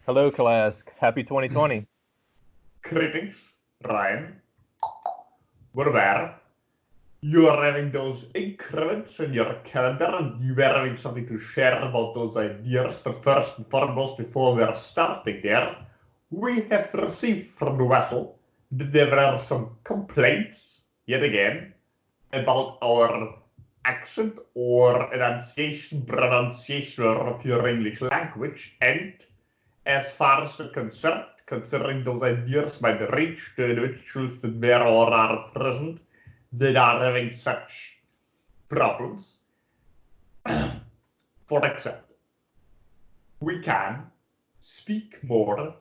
Hello, Kalask. Happy 2020. Greetings, Ryan. We're there. You are having those increments in your calendar and you were having something to share about those ideas. But first and foremost, before we're starting there, we have received from the vessel that there were some complaints, yet again, about our accent or pronunciation of your English language. And as far as we're concerned, considering those ideas might reach the individuals that were or are present that are having such problems. For example, we can speak more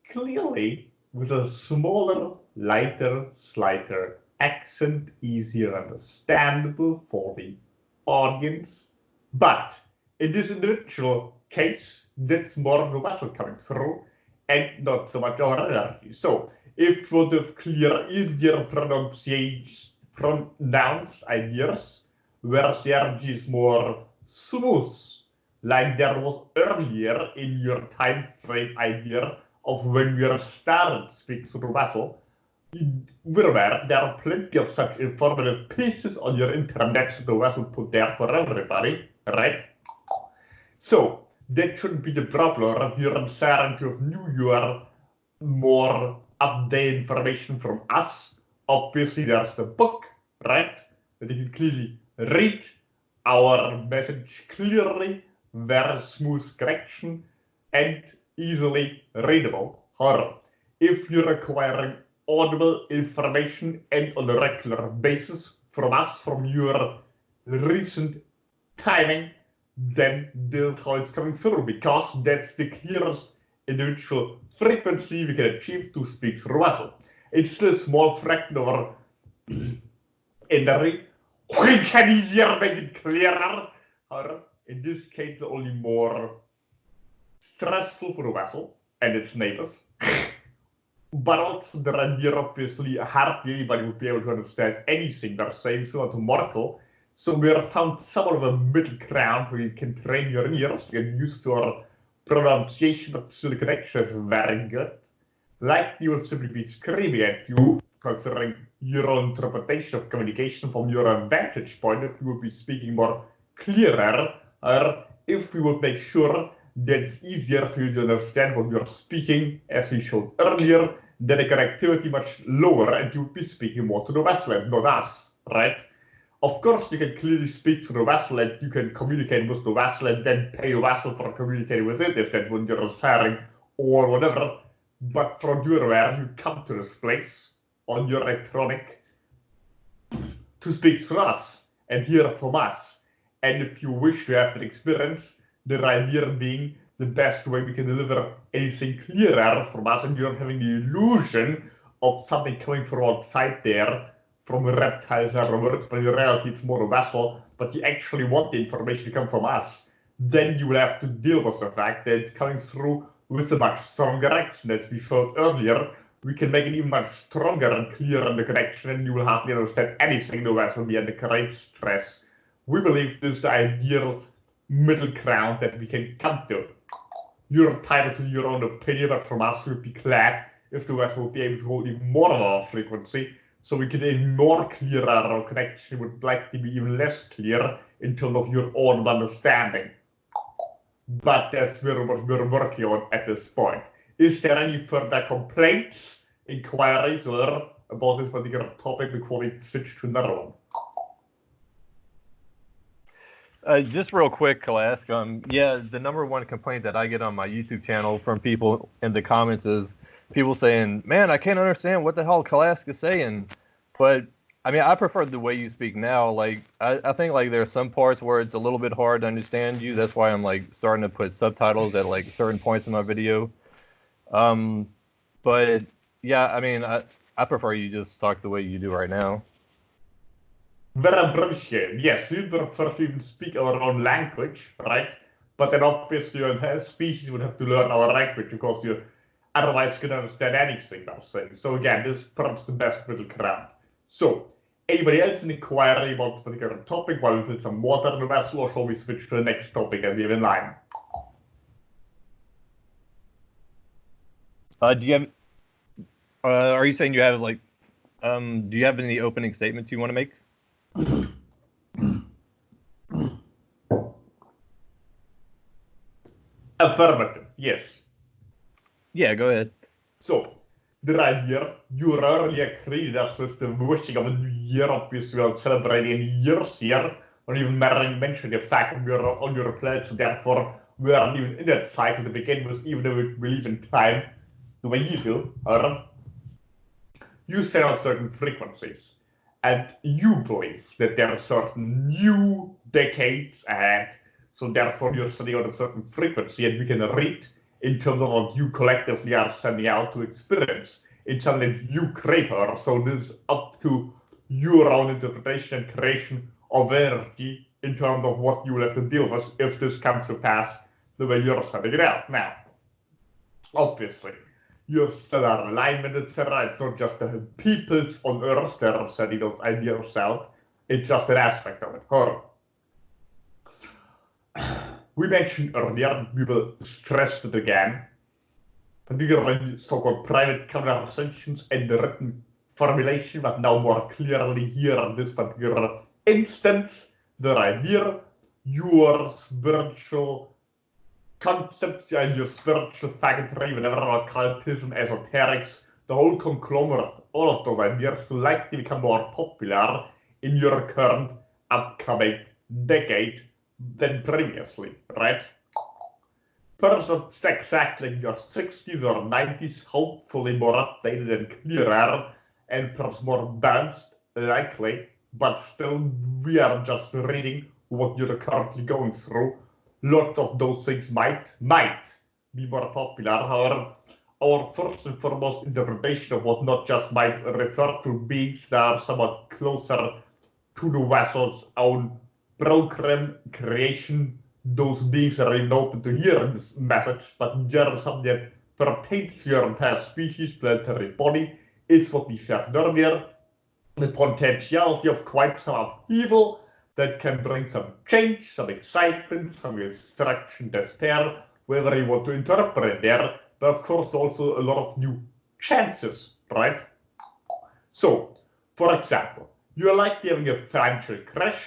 clearly with a smaller, lighter, slighter accent, easier understandable for the audience. But in this individual case, that's more of the vessel coming through and not so much our energy. So if we would have clear, easier pronounced ideas, whereas the energy is more smooth, like there was earlier in your time frame idea of when we are starting to speak to the vessel, we're aware there are plenty of such informative pieces on your internet the vessel put there for everybody, right? So that shouldn't be the problem. If you're starting to have newer, more updated information from us, obviously there's the book, right? That you can clearly read our message clearly, very smooth correction, and easily readable. However, if you're acquiring audible information and on a regular basis from us, from your recent timing, then that's how it's coming through, because that's the clearest individual frequency we can achieve to speak through vessel. It's still a small fraction of our energy. We can easier make it clearer. However, in this case, only more stressful for the vessel and its neighbors. But also the idea, obviously, hardly anybody would be able to understand anything they're saying, similar to Marco. So we have found somewhat of a middle ground where you can train your ears, get used to our pronunciation of the connection is very good. Like you would simply be screaming at you, considering your own interpretation of communication from your vantage point, if you would be speaking more clearer, or if we would make sure that it's easier for you to understand what you're speaking, as we showed earlier, then the connectivity much lower and you would be speaking more to the vessel and not us, right? Of course, you can clearly speak to the vessel and you can communicate with the vessel and then pay the vessel for communicating with it if that's what you're referring or whatever. But from your aware, you come to this place on your electronic to speak to us and hear from us. And if you wish to have that experience, the idea being the best way we can deliver anything clearer from us and you're not having the illusion of something coming from outside there, from reptiles or words, but in reality it's more a vessel, but you actually want the information to come from us, then you will have to deal with the fact that it's coming through with a much stronger action. As we showed earlier, we can make it even much stronger and clearer in the connection, and you will hardly understand anything the vessel will be under great stress. We believe this is the ideal middle ground that we can come to. You're entitled to your own opinion, but from us, we'd be glad if the vessel would be able to hold even more of our frequency, so we can even more clearer our connection would likely be even less clear in terms of your own understanding. But that's what we're working on at this point. Is there any further complaints, inquiries, or about this particular topic before we switch to another one? Just real quick, Kalask. Yeah, the number one complaint that I get on my YouTube channel from people in the comments is people saying, "Man, I can't understand what the hell Kalask is saying." But I mean, I prefer the way you speak now. Like, I think like there are some parts where it's a little bit hard to understand you. That's why I'm like starting to put subtitles at like certain points in my video. But yeah, I mean, I prefer you just talk the way you do right now. Very appreciated. Yes, we prefer to even speak our own language, right? But then obviously your species would have to learn our language because you otherwise couldn't understand anything I'm saying. So again, this is perhaps the best middle ground. So, anybody else an inquiry about this particular topic while we fill some water in the vessel, or shall we switch to the next topic that we have in line? Do you have? Are you saying you have like? Do you have any opening statements you want to make? Affirmative, yes. Yeah, go ahead. So, the idea you earlier created us with the wishing of a new year, obviously we are celebrating a year's year, or even mentioned the fact that we are on your planet, so therefore we are even in that cycle to begin with, even though we believe in time the way you do, or you send out certain frequencies, and you believe that there are certain new decades ahead, so therefore you're sending out a certain frequency, and we can read in terms of what you collectively are sending out to experience. It's something that you create, her, so this is up to your own interpretation and creation of energy in terms of what you will have to deal with if this comes to pass the way you're sending it out. Now, obviously, you still are alignment, etc. It's not just the peoples on Earth that are sending those ideas out. It's just an aspect of it. We mentioned earlier, we will stress it again, particularly so-called private conversations and the written formulation, but now more clearly here in this particular instance, the idea, your spiritual concepts and your spiritual faculty, whatever, occultism, esoterics, the whole conglomerate, all of those ideas will likely become more popular in your current upcoming decade than previously, right? Perhaps exactly in your 60s or 90s, hopefully more updated and clearer, and perhaps more balanced, likely, but still we are just reading what you're currently going through. Lots of those things might be more popular. However, our first and foremost interpretation of what not just might refer to beings that are somewhat closer to the vessel's own program creation, those beings are even open to hearing this message, but in general something that pertains to your entire species, planetary body, is what we said earlier, the potentiality of quite some upheaval that can bring some change, some excitement, some destruction, despair, whatever you want to interpret there, but of course also a lot of new chances, right? So, for example, you're likely having a financial crash,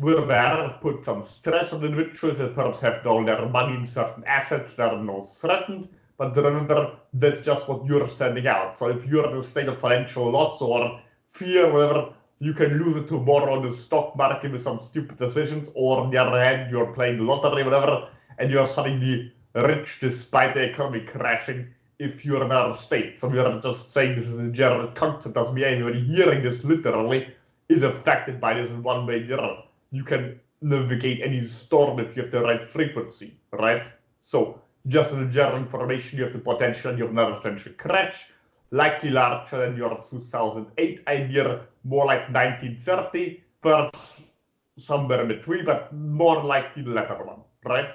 where there put some stress on individuals that perhaps have all their money in certain assets that are not threatened, but remember, that's just what you're sending out. So if you're in a state of financial loss or fear, whatever, you can lose it tomorrow on the stock market with some stupid decisions, or on the other hand, you're playing the lottery, whatever, and you're suddenly rich despite the economy crashing if you're in another state. So we are just saying this is a general concept, doesn't mean anybody hearing this literally is affected by this in one way or the other. You can navigate any storm if you have the right frequency, right? So, just as a general information, you have the potential in your nerve financial crash, likely larger than your 2008 idea, more like 1930, perhaps somewhere in between, but more likely the latter one, right?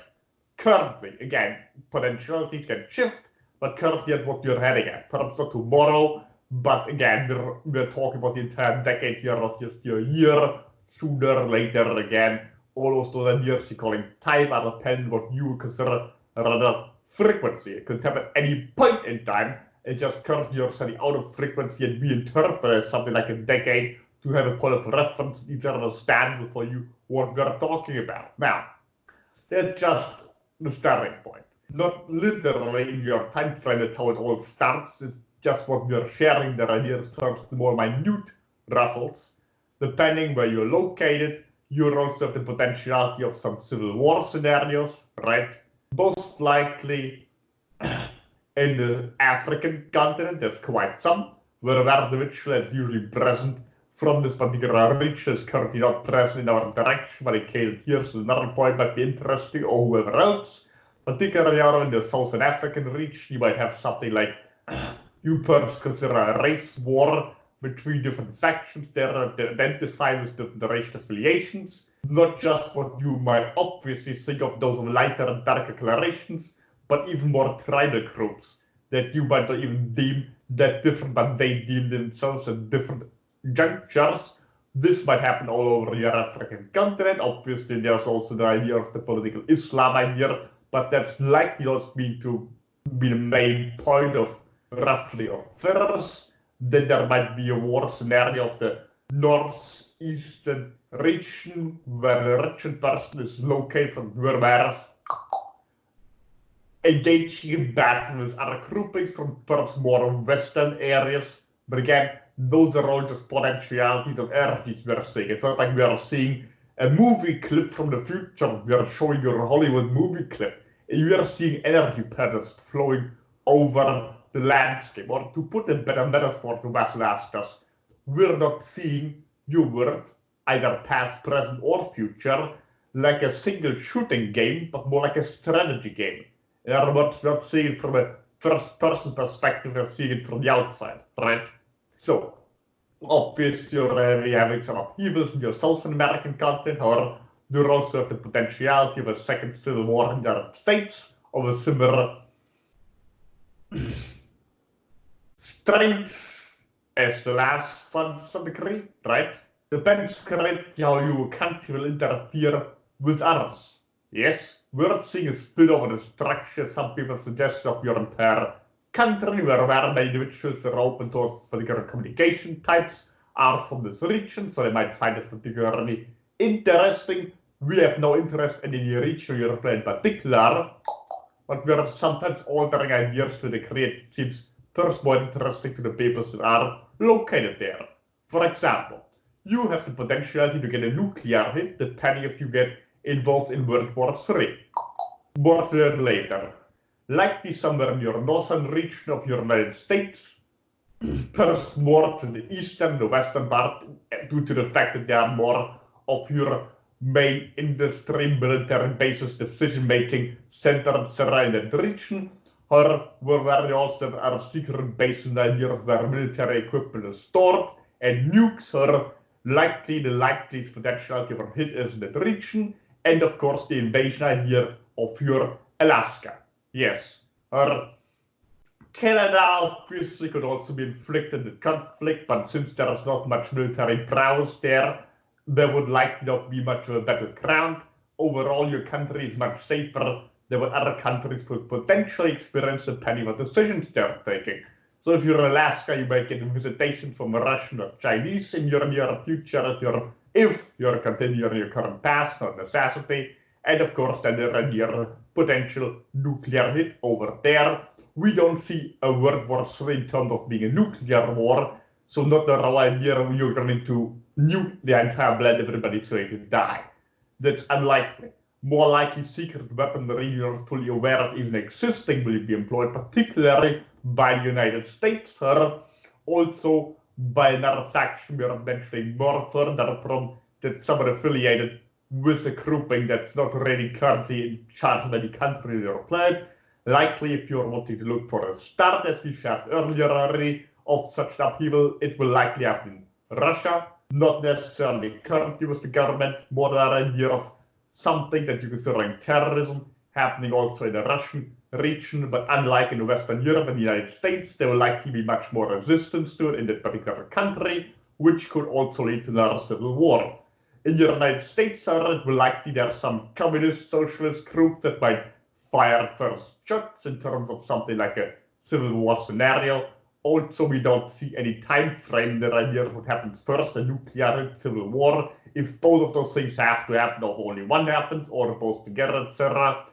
Currently, again, potentialities can shift, but currently at what you're heading at, perhaps not tomorrow, but again, we're talking about the entire decade here, not just your year, sooner, later, again, all of those ideas you're calling time are dependent what you consider rather frequency. It could happen at any point in time, it's just currently you're sending out of frequency and we interpret as something like a decade to have a point of reference, each understand for you what we're talking about. Now, that's just the starting point. Not literally in your time frame, that's how it all starts. It's just what we are sharing, the ideas first, the more minute ruffles. Depending where you're located, you also have the potentiality of some civil war scenarios, right? Most likely in the African continent, there's quite some, where the ritual is usually present from this particular region is currently not present in our direction, but in case it here's another point might be interesting, or whoever else. Particularly out in the Southern African region, you might have something like you perhaps consider a race war between different factions that are identified with different racial affiliations, not just what you might obviously think of those lighter and darker declarations, but even more tribal groups that you might not even deem that different, but they deem themselves at different junctures. This might happen all over the African continent. Obviously, there's also the idea of the political Islam idea, but that's likely not be the main point of roughly affairs. Then there might be a war scenario of the northeastern region where the Russian person is located from whereas engaging in battle with other groupings from perhaps more western areas. But again, those are all just potentialities of energies we're seeing. It's not like we are seeing a movie clip from the future. We are showing you a Hollywood movie clip. You are seeing energy patterns flowing over the landscape. Or to put a better metaphor to Vasil asked us, we're not seeing your world, either past, present, or future, like a single shooting game, but more like a strategy game. In other words, we're not seeing it from a first-person perspective, we're seeing it from the outside, right? So, obviously, you're already having some upheavals in your South American continent, however, you also have the potentiality of a second civil war in the United States, of a similar strength as the last one to some degree, right? Depends greatly how your country will interfere with others. Yes, we're not seeing a split over the structure some people suggest of your entire country, where many individuals are open towards particular communication types are from this region, so they might find this particularly interesting. We have no interest in any region Europe in particular, but we are sometimes altering ideas to the degree it seems first more interesting to the peoples that are located there. For example, you have the potentiality to get a nuclear hit depending if you get involved in World War III. More later. Likely somewhere in your northern region of your United States, perhaps more to the eastern, the western part, due to the fact that they are more of your main industry, military bases, decision-making centered in that region, or where they also are secret bases near where military equipment is stored, and nukes are likely the likeliest potentiality for hit is in that region, and of course the invasion idea of your Alaska. Yes, or Canada obviously could also be inflicted with conflict, but since there is not much military prowess there would likely not be much of a battleground. Overall, your country is much safer than what other countries could potentially experience depending on decisions they're taking. So if you're in Alaska, you might get a visitation from a Russian or Chinese in your near future if you're continuing your current path, not necessity. And of course, then there are your potential nuclear hit over there. We don't see a World War III in terms of being a nuclear war, so not the raw idea you're going to nuke the entire planet, everybody's going to die. That's unlikely. More likely, secret weaponry you're fully aware of even existing will be employed, particularly by the United States, or also by another faction we are mentioning more further from that someone affiliated with a grouping that's not really currently in charge of any country or planet. Likely, if you're wanting to look for a start, as we shared earlier already, of such an upheaval, it will likely happen in Russia, not necessarily currently with the government, more than idea of something that you consider terrorism happening also in the Russian region, but unlike in Western Europe and the United States, there will likely be much more resistance to it in that particular country, which could also lead to another civil war. In the United States, however, it will likely there are some communist socialist group that might fire first shots in terms of something like a civil war scenario. Also, we don't see any time frame that idea of what happens first, a nuclear civil war. If both of those things have to happen, or only one happens, or both together, etc.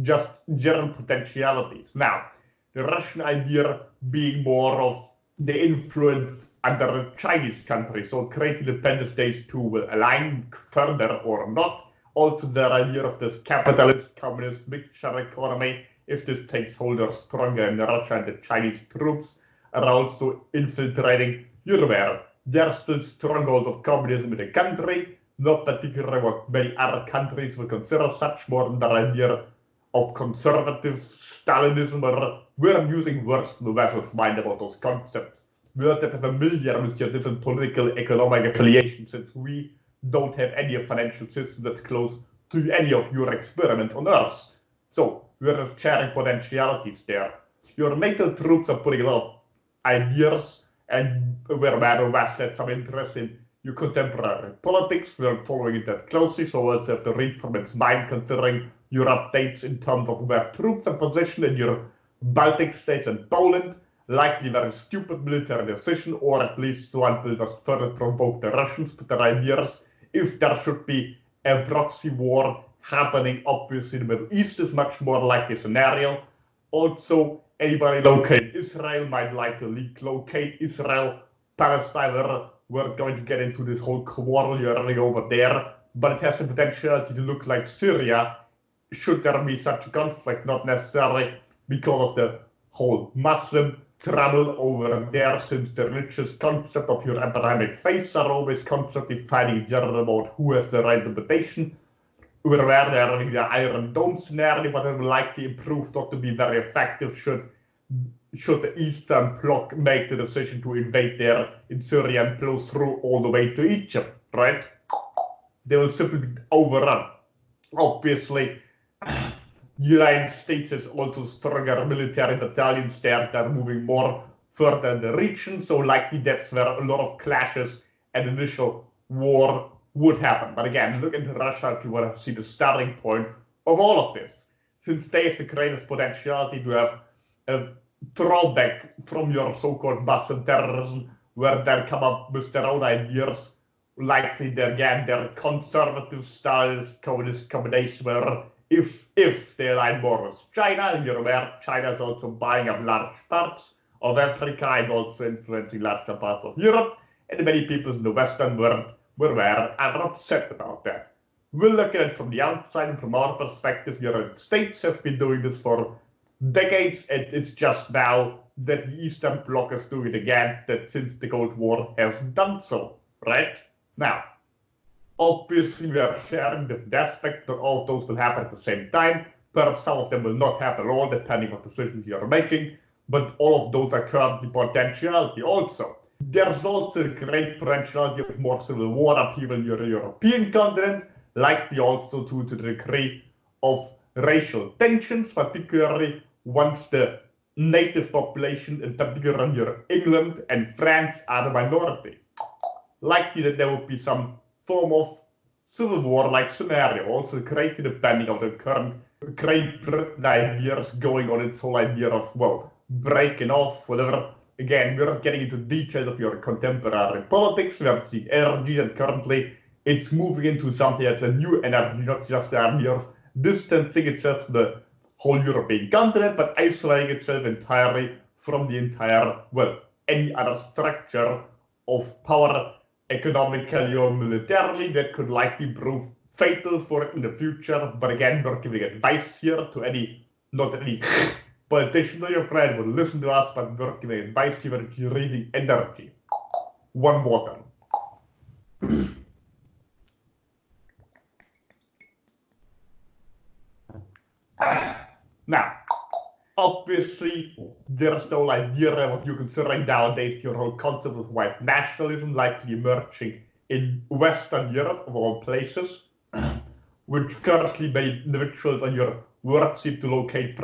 Just general potentialities. Now, the Russian idea being more of the influence under the Chinese country, so great independent states too will align further or not. Also, the idea of this capitalist communist mixture economy, if this takes hold or stronger in Russia and the Chinese troops are also infiltrating, you're aware, there's still stronghold of communism in the country, not particularly what many other countries would consider such, more than the idea of conservative Stalinism, or we're using words from the vessel's mind about those concepts. We're not familiar with your different political, economic affiliations, since we don't have any financial system that's close to any of your experiments on Earth. So we're just sharing potentialities there. Your NATO troops are putting a lot of ideas, and where the West had some interest in your contemporary politics. We're following it that closely, so we'll have to read from its mind, considering your updates in terms of where troops are positioned and your Baltic states and Poland, likely very stupid military decision, or at least one will just further provoke the Russians to their ideas. If there should be a proxy war happening, obviously the Middle East is much more likely scenario. Also, anybody located Israel might like to locate Israel. Palestine, we're going to get into this whole quarrel you're running over there, but it has the potentiality to look like Syria should there be such a conflict, not necessarily because of the whole Muslim trouble over there, since the religious concept of your Abrahamic faith are always constantly fighting each other about who has the right interpretation. We're aware there is the Iron Dome scenario, but it will likely prove not to be very effective should the Eastern Bloc make the decision to invade there in Syria and flow through all the way to Egypt, right? They will simply be overrun. Obviously, United States has also stronger military battalions there that are moving more further in the region, so likely that's where a lot of clashes and initial war would happen. But again, look into Russia if you want to see the starting point of all of this, since they have the greatest potentiality to have a throwback from your so-called Muslim terrorism, where they come up with their own ideas, likely again their conservative styles, communist combination, where if they align more with China, and you're aware China is also buying up large parts of Africa and also influencing larger parts of Europe, and many people in the Western world were aware and are upset about that. We'll look at it from the outside, and from our perspective, the United States has been doing this for decades, and it's just now that the Eastern Bloc is doing it again, that since the Cold War has done so, right? Now, obviously we are sharing different aspects, not all of those will happen at the same time, perhaps some of them will not happen at all, depending on decisions you are making, but all of those are currently potentiality also. There's also a great potentiality of more civil war upheaval in your European continent, likely also to the degree of racial tensions, particularly once the native population, in particular in England and France, are the minority. Likely that there will be some form of civil war-like scenario, also greatly depending on the current Great Britain ideas going on, its whole idea of, well, breaking off, whatever. Again, we're not getting into details of your contemporary politics. We are seeing energy, and currently it's moving into something that's a new energy, not just the idea of distancing itself from the whole European continent, but isolating itself entirely from the entire, well, any other structure of power, economically or militarily, that could likely prove fatal for it in the future. But again, we're giving advice here to not any politicians or your friend would listen to us, but we're giving advice here that you're reading energy. One water. Now, obviously, there's the whole idea of what you consider nowadays your whole concept of white nationalism, likely emerging in Western Europe, of all places, which currently made individuals on your world seem to locate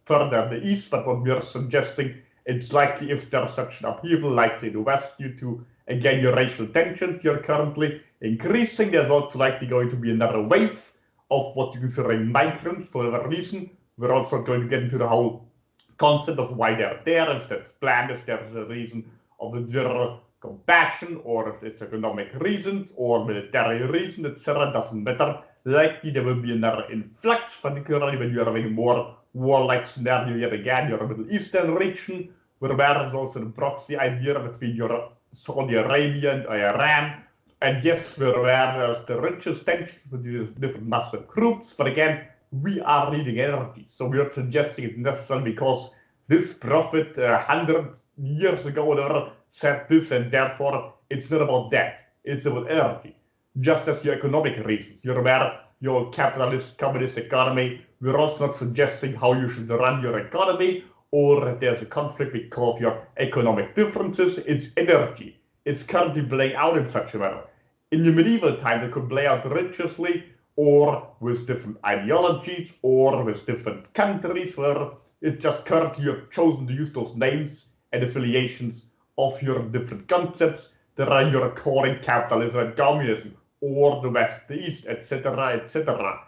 further in the east, but what we're suggesting, it's likely if there's such an upheaval, likely in the west, due to, again, your racial tensions you're currently increasing. There's also likely going to be another wave of what you consider migrants for whatever reason. We're also going to get into the whole concept of why they're there, if that's planned, if there's a reason of the general compassion, or if it's economic reasons, or military reasons, etc. Doesn't matter. Likely there will be another influx, particularly when you're having more warlike scenario yet again, your Middle Eastern region, where there's also the proxy idea between your Saudi Arabia and Iran. And yes, we're aware there's the richest tensions between these different Muslim groups, but again, we are reading energy, so we are suggesting it necessarily because this prophet 100 years ago whatever said this, and therefore it's not about that, it's about energy. Just as your economic reasons, you're aware your capitalist, communist economy, we're also not suggesting how you should run your economy, or if there's a conflict because of your economic differences, it's energy. It's currently playing out in such a manner. In the medieval times, it could play out religiously, or with different ideologies, or with different countries, where it's just currently you have chosen to use those names and affiliations of your different concepts that are you're calling capitalism and communism, or the West, the East, etc., etc.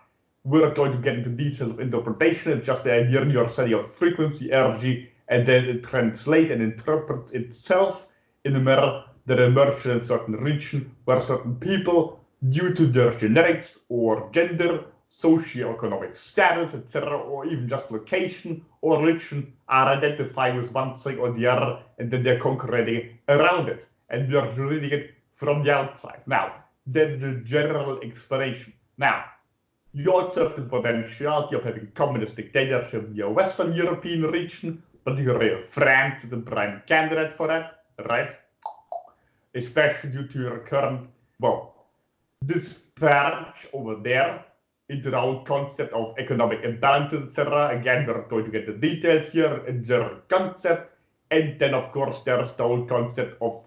we're going to get into details of interpretation. It's just the idea you're setting out frequency, energy, and then it translates and interprets itself in a mirror that emerges in a certain region where certain people, due to their genetics or gender, socioeconomic status, etc., or even just location or religion, are identified with one thing or the other, and then they're concurrently around it. And we are reading it from the outside. Now, then the general explanation. Now, you also have the potentiality of having communist dictatorship in the Western European region, particularly France is the prime candidate for that, right? Especially due to your current, disparage over there into the whole concept of economic imbalances, etc. Again, we're going to get the details here, a general concept, and then of course there's the whole concept of,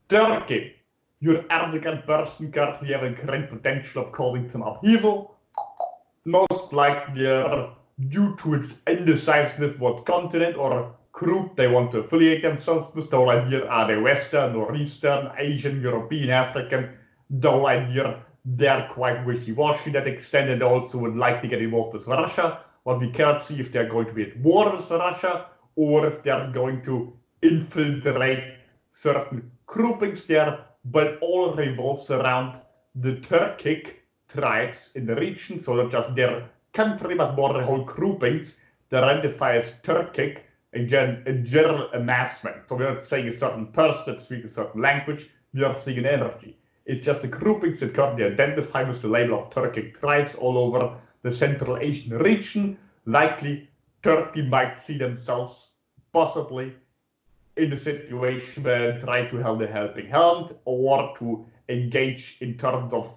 Turkey. Your arrogant person currently having great potential of causing some upheaval, most likely due to its indecisiveness what continent or group they want to affiliate themselves with. The whole idea, are they Western or Eastern, Asian, European, African? The whole idea, they're quite wishy-washy to that extent, and they also would like to get involved with Russia. But we cannot see if they're going to be at war with Russia or if they're going to infiltrate certain groupings there, but all revolves around the Turkic tribes in the region, so not just their country, but more the whole groupings that identify as Turkic, a general amassment. So we're not saying a certain person that speaks a certain language, we are seeing an energy. It's just the groupings that currently identify with the label of Turkic tribes all over the Central Asian region. Likely, Turkey might see themselves possibly in a situation where they try to hold a helping hand or to engage in terms of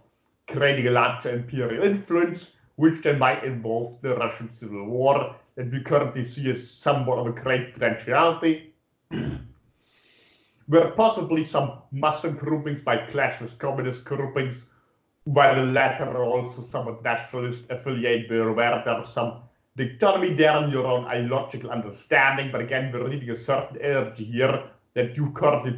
creating a larger imperial influence, which then might involve the Russian Civil War that we currently see as somewhat of a great potentiality, where possibly some Muslim groupings might clash with communist groupings, while the latter are also somewhat nationalist affiliate, where there's some dichotomy there in your own illogical understanding. But again, we're reading a certain energy here that you currently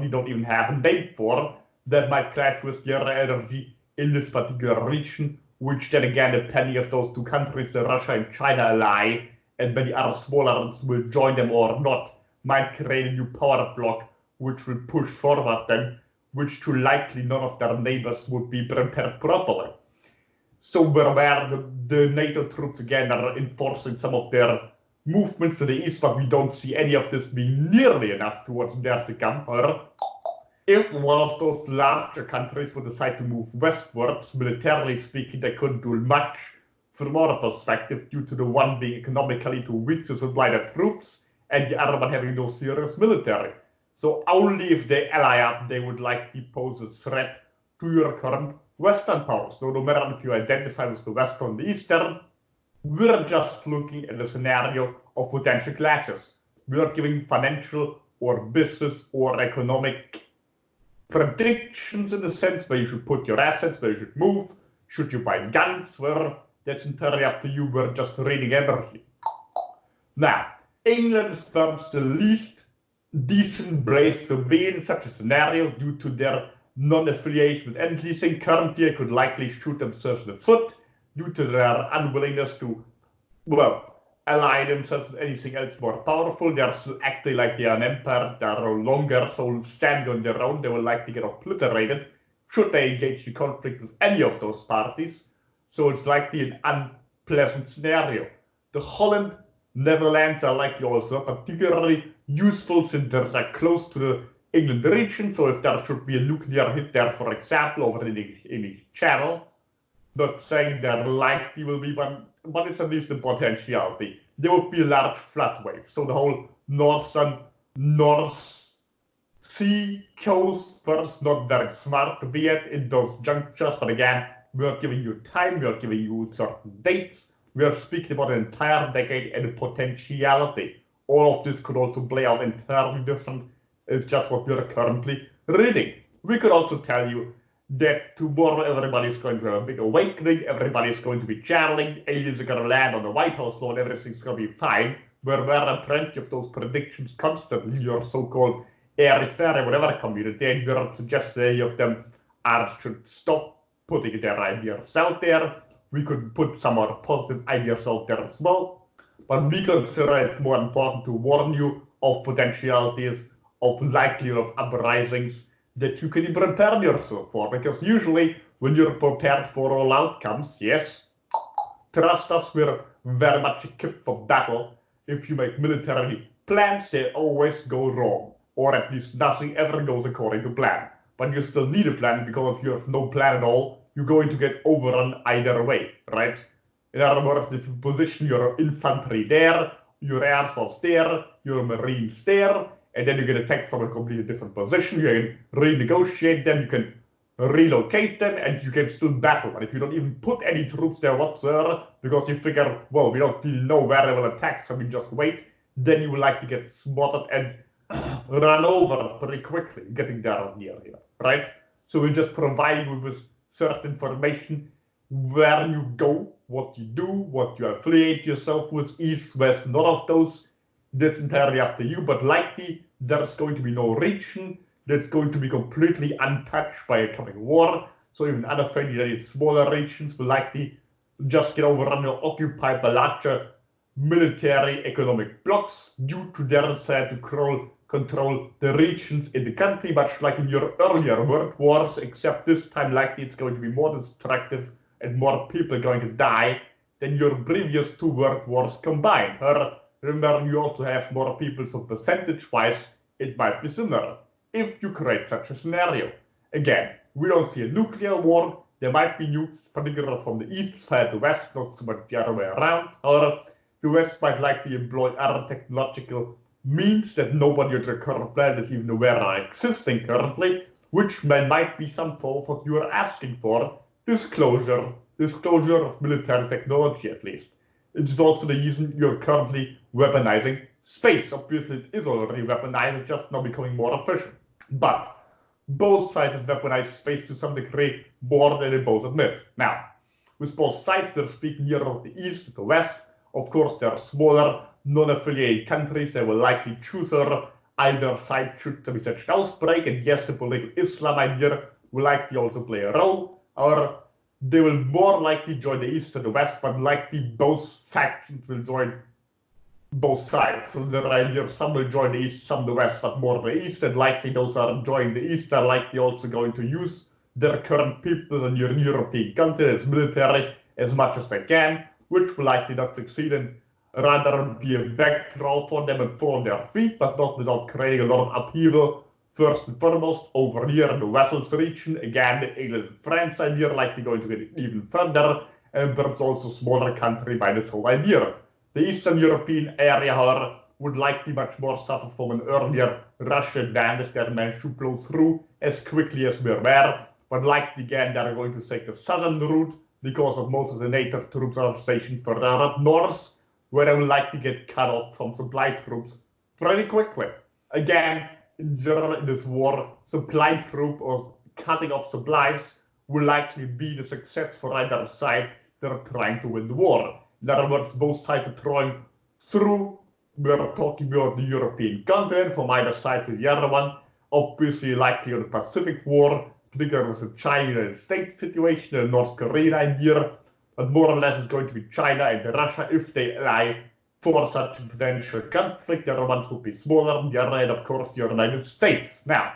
don't even have a name for, that might clash with the other energy in this particular region, which then again, depending if those two countries, the Russia and China, ally, and many other smaller ones will join them or not, might create a new power bloc, which will push forward then, which too likely none of their neighbors would be prepared properly. So where the NATO troops again are enforcing some of their movements to the east, but we don't see any of this being nearly enough towards there to come. Or if one of those larger countries would decide to move westwards, militarily speaking, they couldn't do much from our perspective due to the one being economically too weak to supply their troops and the other one having no serious military. So only if they ally up, they would likely pose a threat to your current Western powers. So no matter if you identify with the Western or the Eastern, we're just looking at a scenario of potential clashes. We're giving financial or business or economic predictions in a sense where you should put your assets, where you should move, should you buy guns, where that's entirely up to you. We're just reading energy. Now, England is perhaps the least decent place to be in such a scenario due to their non-affiliation with anything. Currently, they could likely shoot themselves in the foot due to their unwillingness to, ally themselves with anything else more powerful. They're still acting like they are an empire. They are no longer so stand on their own. They will likely get obliterated should they engage in conflict with any of those parties. So it's likely an unpleasant scenario. The Holland, Netherlands are likely also particularly useful since they're close to the England region. So if there should be a nuclear hit there, for example, over in the Channel, not saying there likely will be, but it's at least a potentiality. There would be a large flood wave. So the whole North Sea coast first not very smart to be at in those junctures. But again, we are giving you time, we are giving you certain dates. We are speaking about an entire decade and a potentiality. All of this could also play out entirely different. It's just what we are currently reading. We could also tell you that tomorrow everybody is going to have a big awakening, everybody is going to be channeling, aliens are going to land on the White House lawn, everything's going to be fine. There are plenty of those predictions constantly in your so-called airy-fairy whatever community, and we are suggesting any of them should stop putting their ideas out there. We could put some more positive ideas out there as well. But we consider it more important to warn you of potentialities, of likelihood of uprisings that you can prepare yourself for. Because usually when you're prepared for all outcomes, yes, trust us, we're very much equipped for battle. If you make military plans, they always go wrong. Or at least nothing ever goes according to plan. But you still need a plan, because if you have no plan at all, you're going to get overrun either way, right? In other words, if you position your infantry there, your air force there, your marines there, and then you get attacked from a completely different position, you can renegotiate them, you can relocate them, and you can still battle. But if you don't even put any troops there whatsoever, because you figure, well, we don't really know where they will attack, so we just wait, then you will likely get spotted and run over pretty quickly, getting there on the area, right? So we just provide you with certain information, where you go, what you do, what you affiliate yourself with, east, west, none of those. That's entirely up to you, but likely there's going to be no region that's going to be completely untouched by a coming war. So even unaffiliated smaller regions will likely just get overrun or occupied by larger military economic blocks due to their desire to control the regions in the country, much like in your earlier world wars, except this time likely it's going to be more destructive and more people are going to die than your previous two world wars combined. Remember, you also have more people, so percentage-wise, it might be similar if you create such a scenario. Again, we don't see a nuclear war. There might be nukes, particularly from the east side to west, not so much the other way around. However, the West might likely employ other technological means that nobody on the current planet is even aware are existing currently, which might be some form of what you are asking for, disclosure of military technology at least. It is also the reason you're currently weaponizing space. Obviously it is already weaponized, it's just now becoming more efficient. But both sides have weaponized space to some degree more than they both admit. Now, with both sides, they're speaking here of the east to the west. Of course, there are smaller, non-affiliated countries that will likely choose either side should there be such an outbreak, and yes, the political Islam idea will likely also play a role, or they will more likely join the east and the west, but likely both factions will join both sides. So there are either some will join the east, some the west, but more the east, and likely those are joining the east are likely also going to use their current people in your European country as military as much as they can, which will likely not succeed and rather be a backthrow for them and fall on their feet, but not without creating a lot of upheaval. First and foremost, over here in the Wessex region, again, the England and France idea likely going to get even further, and there's also a smaller country by this whole idea. The Eastern European area, however, would likely much more suffer from an earlier Russian advantage that managed to blow through as quickly as we're there, but likely again they're going to take the southern route because of most of the native troops are stationed further up north, where they will likely get cut off from supply troops pretty quickly. Again, in general in this war, supply troop or cutting off supplies will likely be the success for either side that are trying to win the war. In other words, both sides are throwing through, we're talking about the European continent from either side to the other one, obviously likely on the Pacific War, particularly with the China-United States situation, the North Korea idea, but more or less it's going to be China and Russia if they ally for such a potential conflict. The other ones would be smaller, on the other hand, of course, the United States. Now,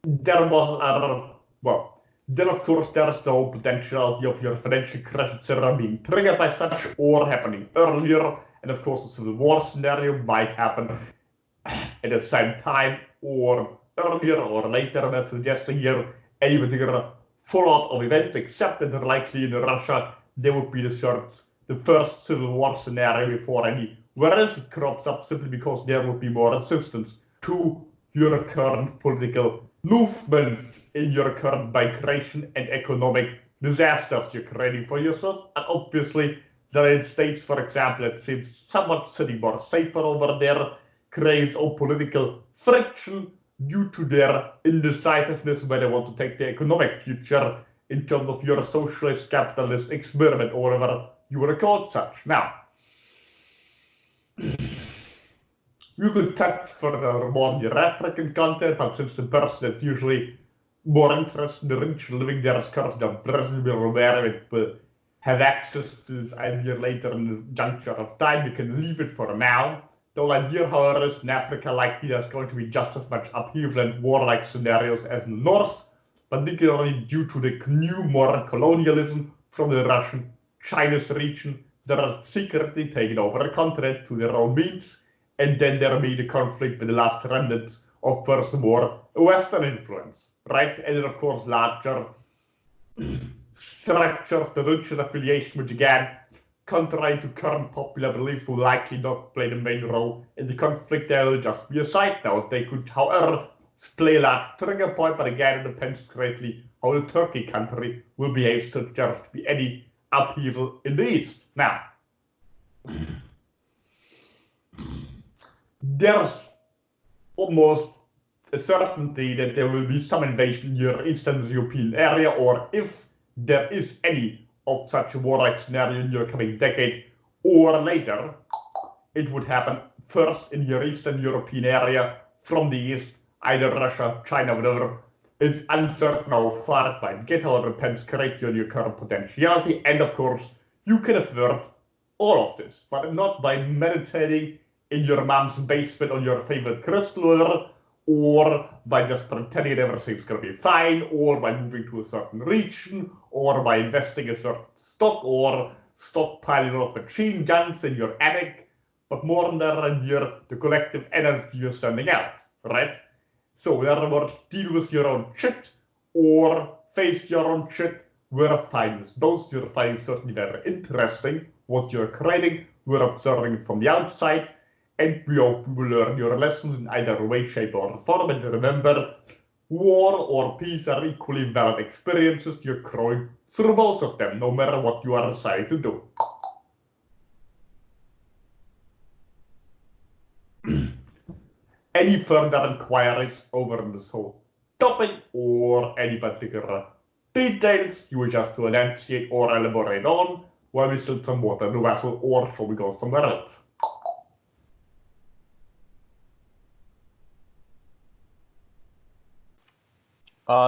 there was another, well, then of course there's the whole potentiality of your financial crash, etc. being triggered by such or happening earlier, and of course a civil war scenario might happen at the same time or earlier or later. I'm not suggesting here any particular fallout of events, except that likely in Russia there would be the first civil war scenario before anywhere else it crops up, simply because there would be more resistance to your current political movements in your current migration and economic disasters you're creating for yourself. And obviously the United States, for example, it seems somewhat sitting more safer over there, creates all political friction due to their indecisiveness where they want to take the economic future in terms of your socialist capitalist experiment or whatever you want to call it such. Now, You could touch further more your African content, but since the person that's usually more interested in the rich living there is currently the person we're aware of it will have access to this idea later in the juncture of time. You can leave it for now. The whole idea, however, is in Africa likely there's going to be just as much upheaval and warlike scenarios as in the North, particularly due to the new modern colonialism from the Russian Chinese region that are secretly taken over the continent to their own means, and then there may be the conflict with the last remnants of first more Western influence, right? And then of course larger structures, the Russian affiliation, which again, contrary to current popular beliefs, will likely not play the main role in the conflict. They will just be a side note. They could, however, play a large trigger point, but again, it depends greatly how the Turkey country will behave should there be any upheaval in the East. Now, there's almost a certainty that there will be some invasion in your Eastern European area, or if there is any of such a warlike scenario in your coming decade or later, it would happen first in your Eastern European area from the East, either Russia, China, whatever. It's uncertain how far it might get, however, it depends greatly on your current potentiality, and of course, you can avert all of this, but not by meditating in your mom's basement on your favorite crystal, or by just pretending everything's going to be fine, or by moving to a certain region, or by investing a certain stock, or stockpiling of machine guns in your attic, but more than the collective energy you're sending out, right? So in other words, deal with your own shit, or face your own shit. We're fine with both. You're finding certainly very interesting what you're creating. We're observing it from the outside, and we hope we will learn your lessons in either way, shape, or form. And remember, war or peace are equally valid experiences. You're growing through both of them, no matter what you are deciding to do. Any further inquiries over this whole topic or any particular details you wish us to enunciate or elaborate on while we still some water in the vessel, or shall we go somewhere else?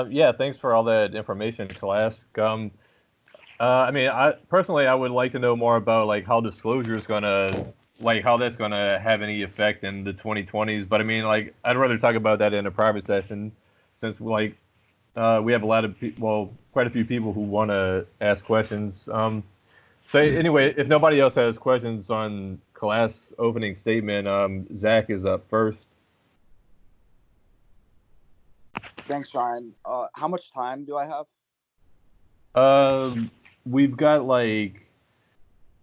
Yeah, thanks for all that information, Kalask. I mean, I personally, I would like to know more about like how disclosure is gonna, like how that's gonna have any effect in the 2020s. But I mean, like, I'd rather talk about that in a private session, since like we have a lot of well, quite a few people who want to ask questions. So anyway, if nobody else has questions on Kalask's opening statement, Zach is up first. Thanks, Ryan. How much time do I have? We've got like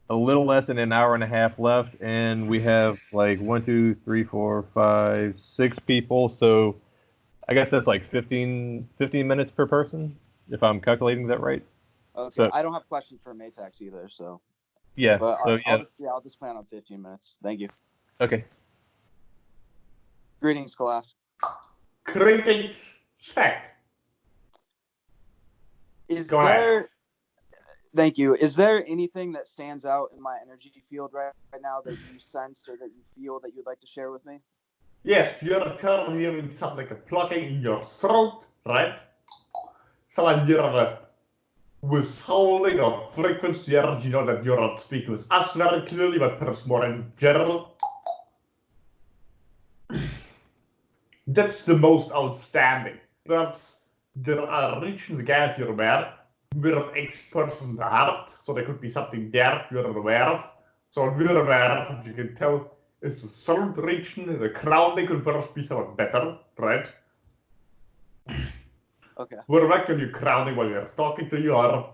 a little less than an hour and a half left, and we have like 1, 2, 3, 4, 5, 6 people. So I guess that's like 15 minutes per person, if I'm calculating that right. Okay, So, I don't have questions for Metax either, so. Yeah. But So yeah. I'll just plan on 15 minutes. Thank you. Okay. Greetings, class. Greetings, Zach. Go ahead. Thank you. Is there anything that stands out in my energy field right now that you sense or that you feel that you'd like to share with me? Yes, you're currently hearing something like a plucking in your throat, right? Someone you're withholding or frequency energy, you know that you're not speaking with us very clearly, but perhaps more in general. That's the most outstanding. Perhaps there are regions, guys, you're aware, we're experts in the heart, so there could be something there you're aware of. So we're aware of, as you can tell, is the third region, the grounding could perhaps be somewhat better, right? Okay. We're working on your grounding while we're talking to you, or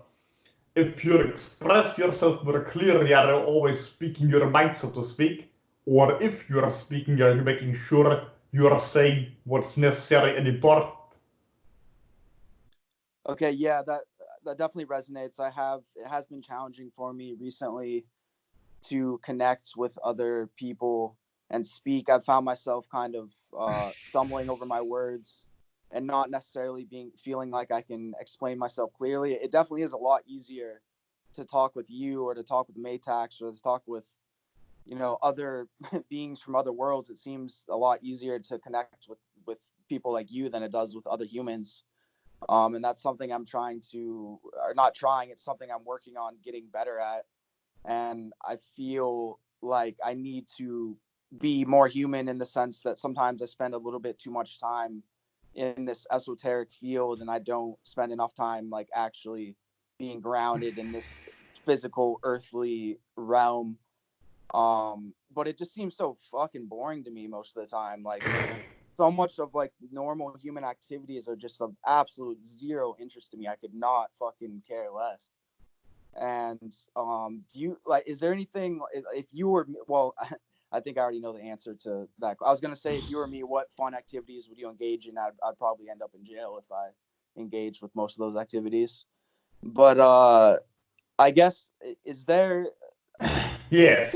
if you express yourself more clearly, are you always speaking your mind, so to speak? Or if you're speaking, are you making sure you're saying what's necessary and important? Okay, yeah, that definitely resonates. It has been challenging for me recently to connect with other people and speak. I've found myself kind of stumbling over my words and not necessarily feeling like I can explain myself clearly. It definitely is a lot easier to talk with you or to talk with Metax or to talk with, other beings from other worlds, it seems a lot easier to connect with people like you than it does with other humans. And that's something I'm trying to, or not trying, it's something I'm working on getting better at. And I feel like I need to be more human in the sense that sometimes I spend a little bit too much time in this esoteric field, and I don't spend enough time like actually being grounded in this physical earthly realm. But it just seems so fucking boring to me most of the time. Like so much of like normal human activities are just of absolute zero interest to me. I could not fucking care less. And do you like, is there anything, if you were, well, I think I already know the answer to that. I was going to say, if you were me, what fun activities would you engage in? I'd probably end up in jail if I engaged with most of those activities. But I guess, is there... Yes.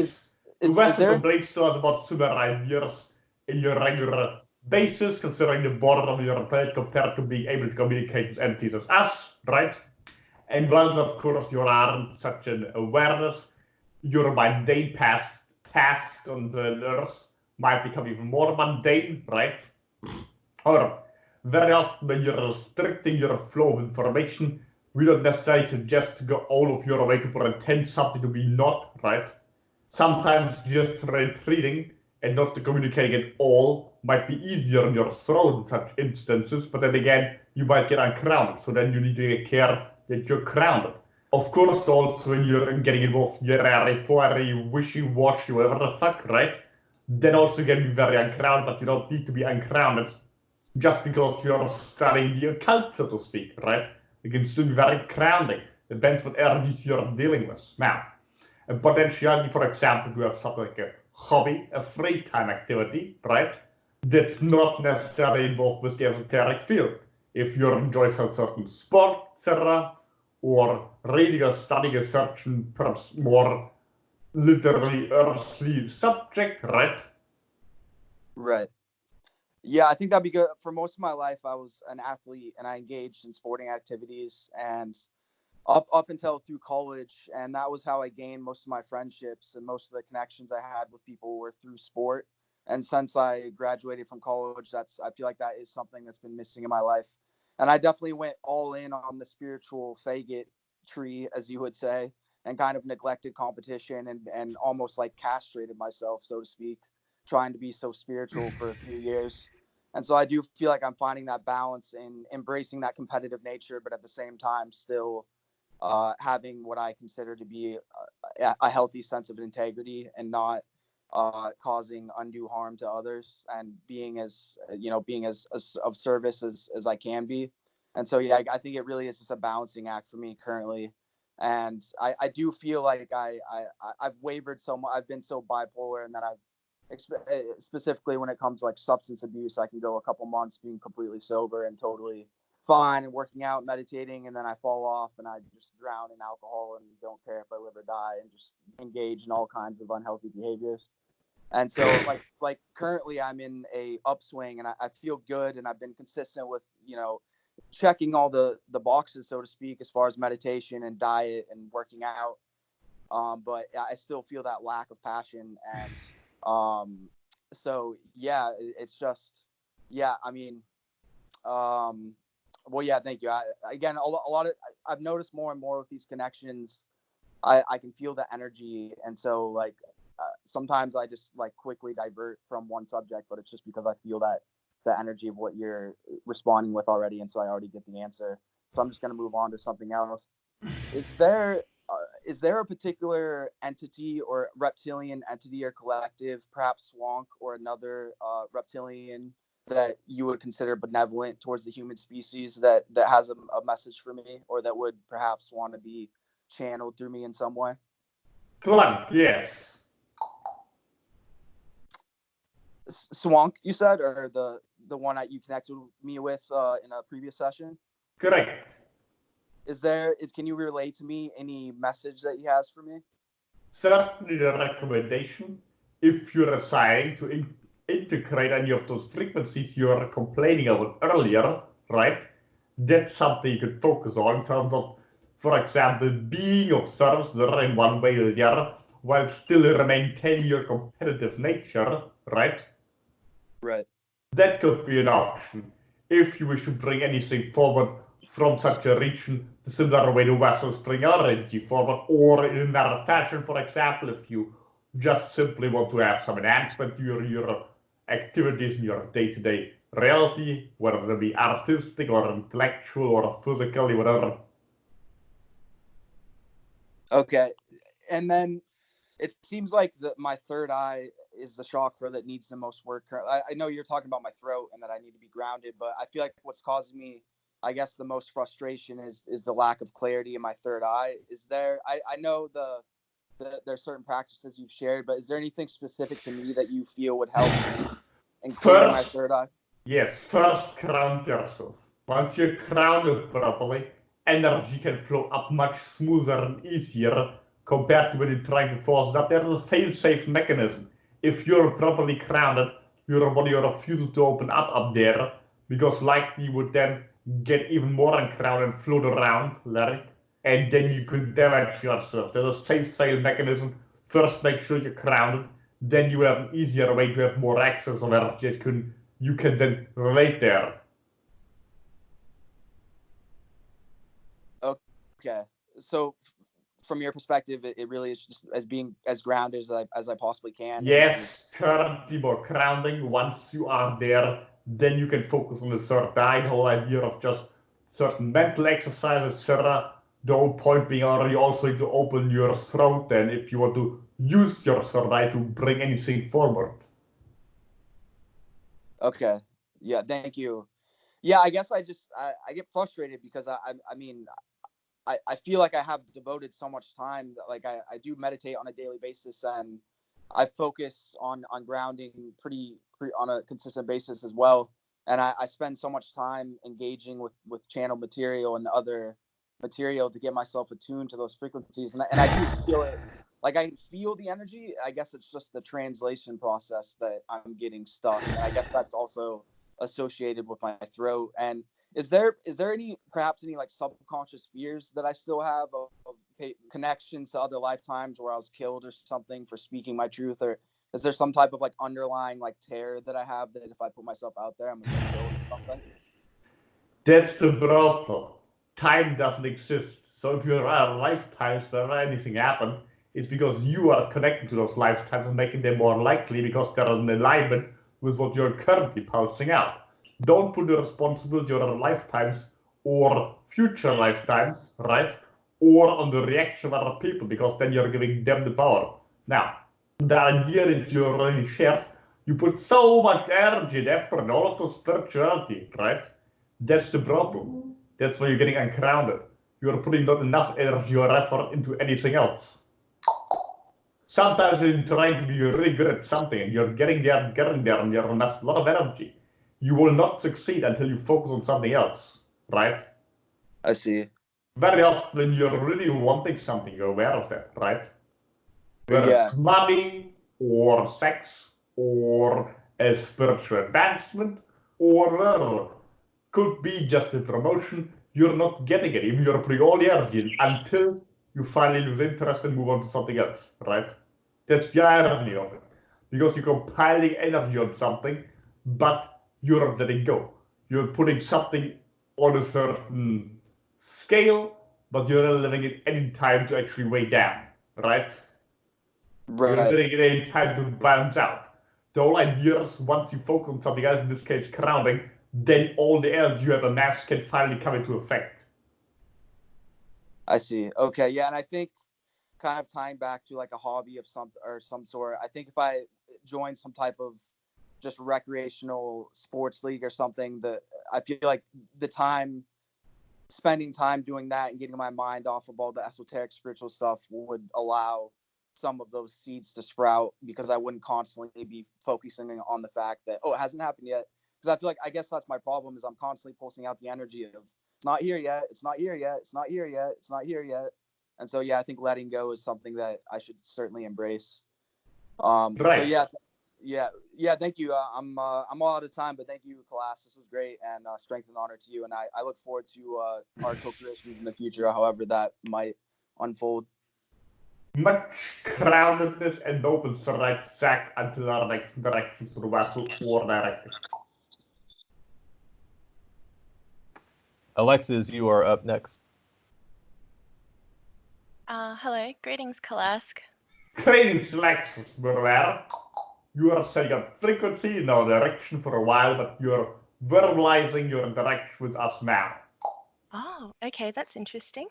Is Wes there... complains to us about similar ideas in your regular basis, considering the border of your planet compared to being able to communicate with entities as us, right? And once, of course, you are in such an awareness, your mundane tasks on the Earth might become even more mundane, right? Or very often when you're restricting your flow of information, we don't necessarily suggest to go all of your way to pretend something to be not, right? Sometimes just retreating and not to communicating at all might be easier on your throat in such instances, but then again, you might get uncrowned, so then you need to take care that you're grounded. Of course, also when you're getting involved in your fiery, wishy-washy, whatever the fuck, right? Then also you can be very uncrowned, but you don't need to be uncrowned just because you're studying the occult, so to speak, right? It can still be very grounding. Depends what energies you're dealing with. Now, a potentiality, for example, to have something like a hobby, a free time activity, right? That's not necessarily involved with the esoteric field. If you enjoy some certain sport, etc., or reading or studying a certain, perhaps more literally earthly subject, right? Right. Yeah, I think that'd be good. For most of my life, I was an athlete and I engaged in sporting activities, and up until through college, and that was how I gained most of my friendships, and most of the connections I had with people were through sport. And since I graduated from college, I feel like that is something that's been missing in my life. And I definitely went all in on the spiritual faggot tree, as you would say, and kind of neglected competition and almost like castrated myself, so to speak, trying to be so spiritual for a few years. And so I do feel like I'm finding that balance in embracing that competitive nature, but at the same time still having what I consider to be a healthy sense of integrity and not causing undue harm to others, and being as of service as I can be. And so yeah, I think it really is just a balancing act for me currently. And I do feel like I've wavered so much. I've been so bipolar, and that I've specifically when it comes to like substance abuse, I can go a couple months being completely sober and totally fine and working out, meditating, and then I fall off and I just drown in alcohol and don't care if I live or die, and just engage in all kinds of unhealthy behaviors. And so like currently I'm in a upswing, and I feel good, and I've been consistent with, checking all the boxes, so to speak, as far as meditation and diet and working out. But I still feel that lack of passion. And so yeah, it's just, yeah, I mean, well, yeah, thank you. Again, a lot of, I've noticed more and more with these connections, I can feel the energy. And so like sometimes I just like quickly divert from one subject, but it's just because I feel that the energy of what you're responding with already, and so I already get the answer. So I'm just going to move on to something else. Is there a particular entity or reptilian entity or collective, perhaps Swank or another reptilian, that you would consider benevolent towards the human species, that has a message for me, or that would perhaps want to be channeled through me in some way? Clank, yes. Swank, you said, or the one that you connected me with in a previous session? Correct. Can you relate to me any message that he has for me? Certainly the recommendation, if you're deciding to integrate any of those frequencies you were complaining about earlier, right? That's something you could focus on in terms of, for example, being of service in one way or the other, while still maintaining your competitive nature, right? Right. That could be an option. If you wish to bring anything forward from such a region, the similar way the vessels bring our energy forward, or in another fashion, for example, if you just simply want to have some enhancement to your activities in your day-to-day reality, whether it be artistic or intellectual or physically, whatever. Okay. And then it seems like my third eye is the chakra that needs the most work. I know you're talking about my throat and that I need to be grounded, but I feel like what's causing me, I guess, the most frustration is the lack of clarity in my third eye. Is there? I know there are certain practices you've shared, but is there anything specific to me that you feel would help me in clearing my third eye? Yes, first ground yourself. Once you're grounded properly, energy can flow up much smoother and easier compared to when you're trying to force it up. There's a fail-safe mechanism. If you're properly grounded, your body refuses to open up there, because likely you would then get even more uncrowned and float around, Larry, and then you could damage yourself. There's a fail-safe mechanism. First, make sure you're grounded, then you have an easier way to have more access of energy you can then relate there. Okay. So from your perspective, it really is just as being as grounded as I possibly can. Yes, currently more grounding. Once you are there, then you can focus on the third eye. The whole idea of just certain mental exercise, etc. The whole point being already also to open your throat, and if you want to use your third eye to bring anything forward. Okay. Yeah. Thank you. Yeah. I guess I get frustrated because I mean, I feel like I have devoted so much time. Like I do meditate on a daily basis, and I focus on grounding pretty on a consistent basis as well. And I spend so much time engaging with channel material and other material to get myself attuned to those frequencies. And I do feel it. Like I feel the energy. I guess it's just the translation process that I'm getting stuck. And I guess that's also associated with my throat. And is there perhaps any like subconscious fears that I still have of connections to other lifetimes where I was killed or something for speaking my truth, or is there some type of like underlying like terror that I have that if I put myself out there I'm gonna get killed or something? That's the problem. Time doesn't exist. So if you're out of lifetimes where anything happened, it's because you are connected to those lifetimes and making them more likely because they're in alignment with what you're currently pulsing out. Don't put the responsibility on other lifetimes or future lifetimes, right? Or on the reaction of other people, because then you're giving them the power. Now, the idea that you already shared, you put so much energy and effort and all of the spirituality, right? That's the problem. That's why you're getting ungrounded. You're putting not enough energy or effort into anything else. Sometimes you're trying to be really good at something and you're getting there, and you're investing a lot of energy. You will not succeed until you focus on something else, right? I see. Very often when you're really wanting something, you're aware of that, right? Whether Yeah. it's money or sex or a spiritual advancement or could be just a promotion, you're not getting it. Even you're putting all the energy in until you finally lose interest and move on to something else, right? That's the irony of it. Because you're compiling energy on something, but you're not letting go. You're putting something on a certain scale, but you're not letting it any time to actually weigh down, right? You're Right. letting it any time to balance out. The whole idea is once you focus on something else, in this case grounding, then all the energy you have amassed can finally come into effect. I see. Okay. Yeah. And I think kind of tying back to like a hobby of some sort, I think if I join some type of just recreational sports league or something, that I feel like spending time doing that and getting my mind off of all the esoteric spiritual stuff would allow some of those seeds to sprout, because I wouldn't constantly be focusing on the fact that, oh, it hasn't happened yet. Because I feel like, I guess that's my problem, is I'm constantly pulsing out the energy of it's not here yet, it's not here yet, it's not here yet, it's not here yet. And so yeah, I think letting go is something that I should certainly embrace. Right. So yeah, thank you. I'm all out of time, but thank you, Kalas. This was great, and strength and honor to you. And I look forward to our co-creations in the future, however that might unfold. much crowdedness and opens the right sack until our next direction through vessel or directive. Alexis, you are up next. Hello, greetings, Kalask. Greetings, Alexis, Burware. You are setting a frequency in our direction for a while, but you're verbalizing your interaction with us now. Oh, okay, that's interesting.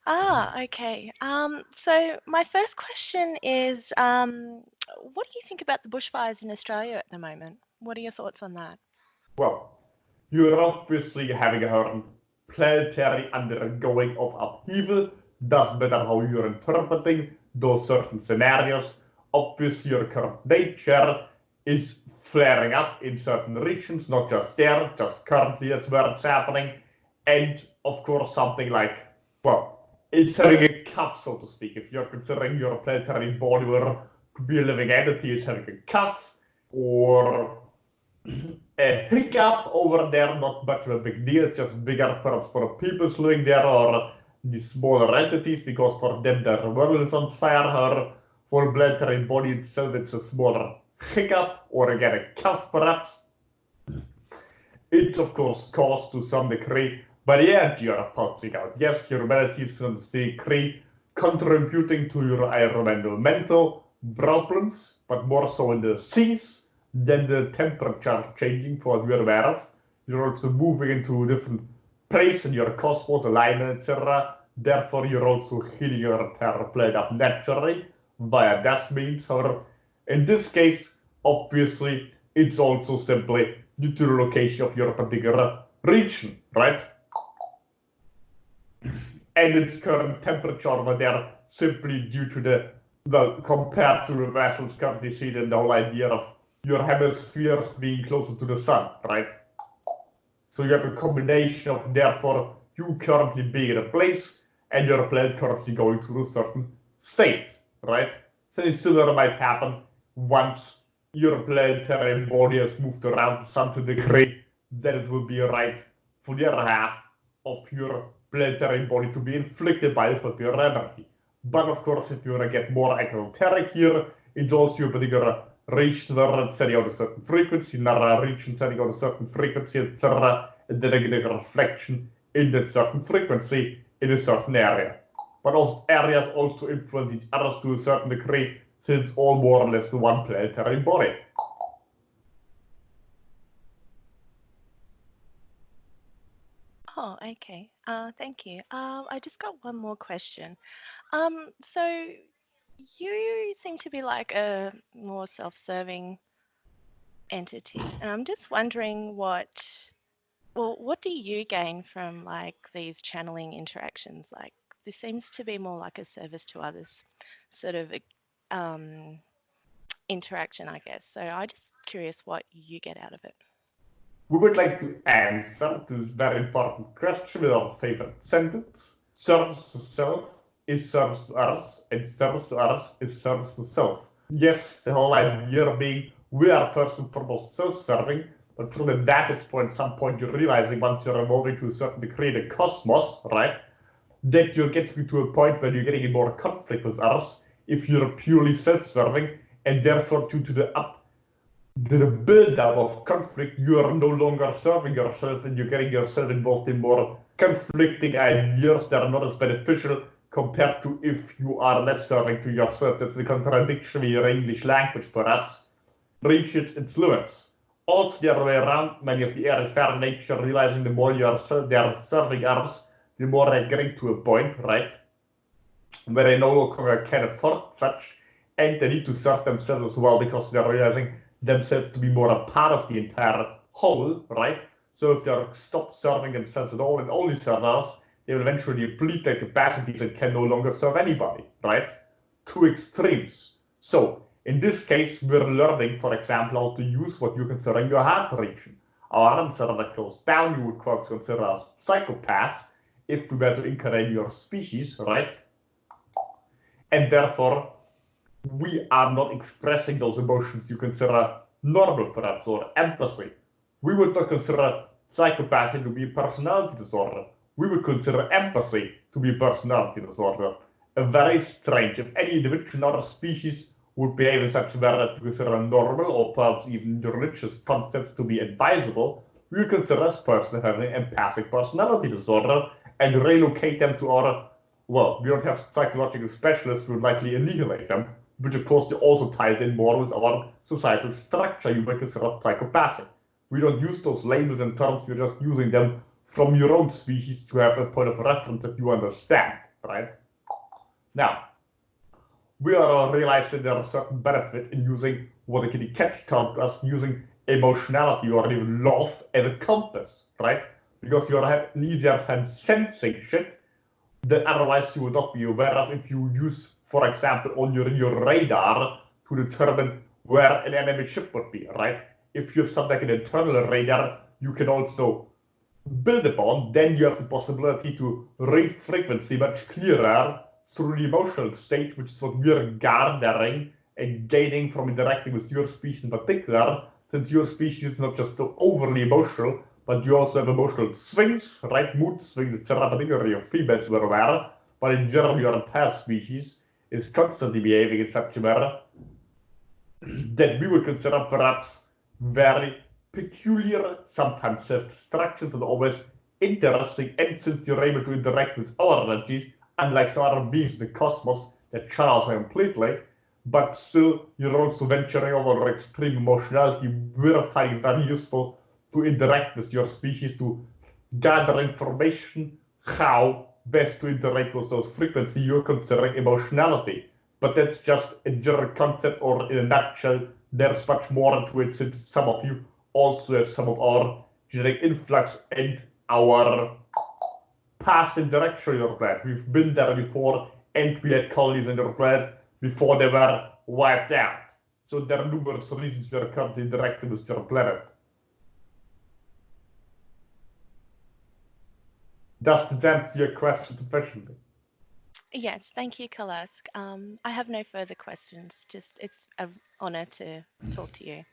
Okay. So my first question is, what do you think about the bushfires in Australia at the moment? What are your thoughts on that? Well, you're obviously having a planetary undergoing of upheaval. Doesn't matter how you're interpreting those certain scenarios. Obviously, your current nature is flaring up in certain regions, not just there, just currently that's where it's happening. And of course, something like, well, it's having a cuff, so to speak. If you're considering your planetary body were to be a living entity, it's having a cuff, or a hiccup over there, not much of a big deal. It's just bigger perhaps for people living there or the smaller entities, because for them their world is on fire. Or for planetary body itself, it's a smaller hiccup or again a cuff perhaps. It's of course caused to some degree, but yeah, you're pointing out, yes, humanity is to some degree contributing to your environmental problems, but more so in the seas than the temperature changing, for what we're aware of. You're also moving into a different place in your cosmos, alignment, etc. Therefore, you're also heating your entire planet up naturally via that means. Or in this case, obviously, it's also simply due to the location of your particular region, right? And its current temperature over there simply due to the compared to the vessels currently seen in the whole idea of your hemispheres being closer to the sun, right? So you have a combination of therefore you currently being in a place and your planet currently going through a certain state, right? Something similar might happen once your planetary body has moved around to some degree, then it will be right for the other half of your planetary body to be inflicted by this particular energy. But of course, if you want to get more esoteric here, it's also a particular region where it's setting out a certain frequency, another region setting out a certain frequency, etc., and then getting a reflection in that certain frequency in a certain area. But those areas also influence each other to a certain degree, since it's all more or less the one planetary body. Oh, okay. Thank you. I just got one more question. So you seem to be like a more self-serving entity, and I'm just wondering what do you gain from like these channeling interactions? Like this seems to be more like a service to others sort of interaction, I guess. So I'm just curious what you get out of it. We would like to answer this very important question with our favorite sentence. Service to self is service to others, and service to others is service to self. Yes, the whole idea being we are first and foremost self-serving, but from the vantage point, at some point you're realizing once you're evolving to a certain degree the cosmos, right, that you're getting to a point where you're getting in more conflict with others if you're purely self-serving, and therefore due to the build-up of conflict, you are no longer serving yourself and you're getting yourself involved in more conflicting ideas that are not as beneficial compared to if you are less serving to yourself. That's the contradiction in your English language, perhaps, reaches its limits. Also, the other way around, many of the Aerifair nature realizing the more they are serving others, the more they're getting to a point, right, where they no longer can afford such, and they need to serve themselves as well because they're realizing themselves to be more a part of the entire whole, right? So if they stop serving themselves at all and only serve others, they will eventually deplete their capacities and can no longer serve anybody, right? Two extremes. So in this case, we're learning, for example, how to use what you consider your heart region. Our answer that goes down, you would quote consider as psychopaths if we were to incarnate your species, right? And therefore, we are not expressing those emotions you consider normal, perhaps, or empathy. We would not consider psychopathy to be a personality disorder. We would consider empathy to be a personality disorder. very strange. If any individual in other species would behave in such a way that we consider normal or perhaps even religious concepts to be advisable, we would consider this person having an empathic personality disorder and relocate them to other, well, we don't have psychological specialists who would likely annihilate them, which of course also ties in more with our societal structure you might consider psychopathic. We don't use those labels and terms, we're just using them from your own species to have a point of reference that you understand, right? Now, we are realizing there is a certain benefit in using what the kitty cats term to us, using emotionality or even love as a compass, right? Because you're an easier than sensing shit that otherwise you would not be aware of if you use, for example, on your radar to determine where an enemy ship would be, right? If you have something like an internal radar, you can also build upon, then you have the possibility to read frequency much clearer through the emotional state, which is what we're gathering and gaining from interacting with your species in particular, since your species is not just so overly emotional, but you also have emotional swings, right? Mood swings, etc., particularly of females we're aware, but in general your entire species is constantly behaving in such a manner that we would consider perhaps very peculiar, sometimes self-destruction, but always interesting, and since you're able to interact with our energies, unlike some other beings in the cosmos that shut us completely, but still you're also venturing over extreme emotionality, we're finding it very useful to interact with your species, to gather information how best to interact with those frequencies you're considering emotionality. But that's just a general concept, or in a nutshell, there's much more into it, since some of you also have some of our genetic influx and our past interaction in your planet. We've been there before, and we had colonies in your planet before they were wiped out. So there are numerous reasons we are currently interacting with your planet. Does this answer your question sufficiently? Yes, thank you, Kalask. I have no further questions. Just it's an honor to talk to you.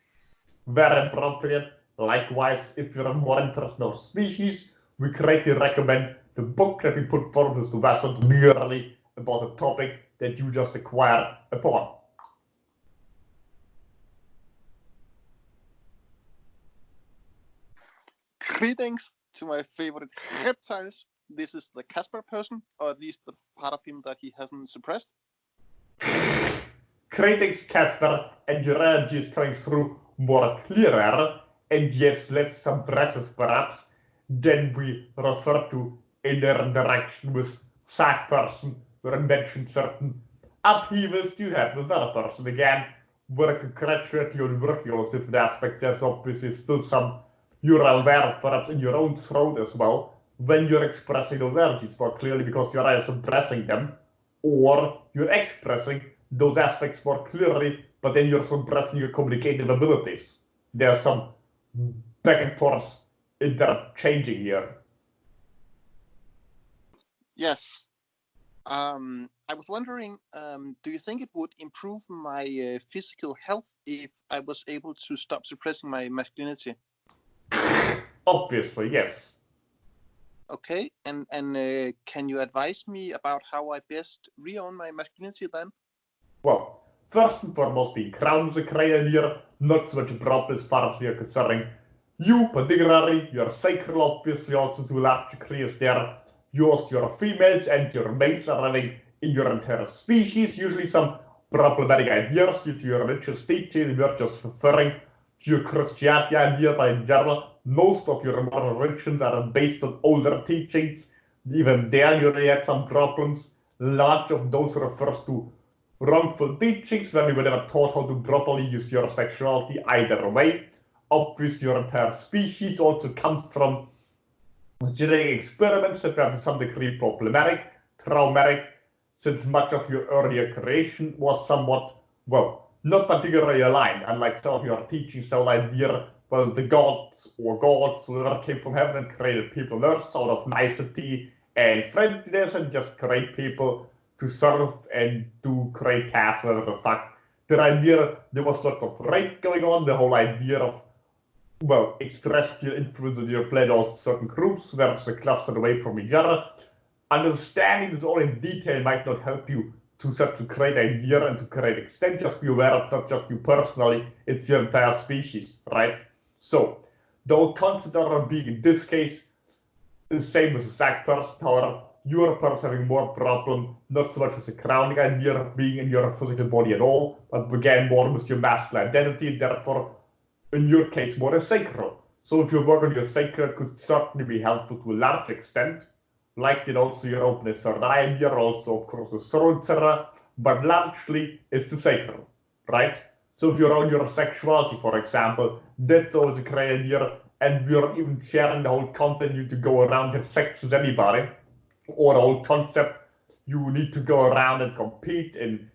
Very appropriate. Likewise, if you're more interested in our species, we greatly recommend the book that we put forward with the vessel merely about a topic that you just acquired upon. Greetings to my favorite reptiles. This is the Casper person, or at least the part of him that he hasn't suppressed. Greetings, Casper, and your energy is coming through more clearer, and yes, less suppressive perhaps, than we refer to in their interaction with that person, where I mentioned certain upheavals you had with another person. Again, where I congratulate you on working on different aspects. There's obviously still some you're aware of, perhaps in your own throat as well, when you're expressing those energies more clearly, because you're either suppressing them or you're expressing those aspects more clearly, but then you're suppressing your communicative abilities. There's some back and forth interchanging here. Yes. I was wondering, do you think it would improve my physical health if I was able to stop suppressing my masculinity? Obviously, yes. Okay, and can you advise me about how I best re-own my masculinity then? Well, first and foremost, being crowned as a crane here, not so much a problem as far as we are concerning. You, particularly, your sacral, obviously, also to a large degree is there. Yours, your females and your males are having in your entire species usually some problematic ideas due to your religious teaching. You're just referring to your Christianity idea, but in general, most of your modern religions are based on older teachings. Even there, you already had some problems. Large of those refers to wrongful teachings, where we were never taught how to properly use your sexuality either way. Obviously, your entire species also comes from genetic experiments that were to some degree problematic, traumatic, since much of your earlier creation was somewhat, well, not particularly aligned, unlike some of your teachings, the idea, well, the gods or gods whoever came from heaven and created people on earth out of nicety and friendliness and just create people to serve and do great tasks, whatever the fuck. The idea there was sort of rape going on, the whole idea of, well, extraterrestrial influence on your planet, also certain groups were clustered away from each other. Understanding this all in detail might not help you to such a great idea and to great extent. Just be aware of not just you personally, it's your entire species, right? So, the whole concept of being in this case is the same as the sack person. However, your person having more problem, not so much with the grounding idea being in your physical body at all, but again more with your masculine identity, and therefore, in your case, more a sacral. So if you work on your sacral, it could certainly be helpful to a large extent. Like also your openness or idea, also of course the soul, etc. But largely it's the sacral, right? So if you're on your sexuality, for example, that's always a great idea, and we're even sharing the whole content you to go around have sex with anybody, or the whole concept you need to go around and compete in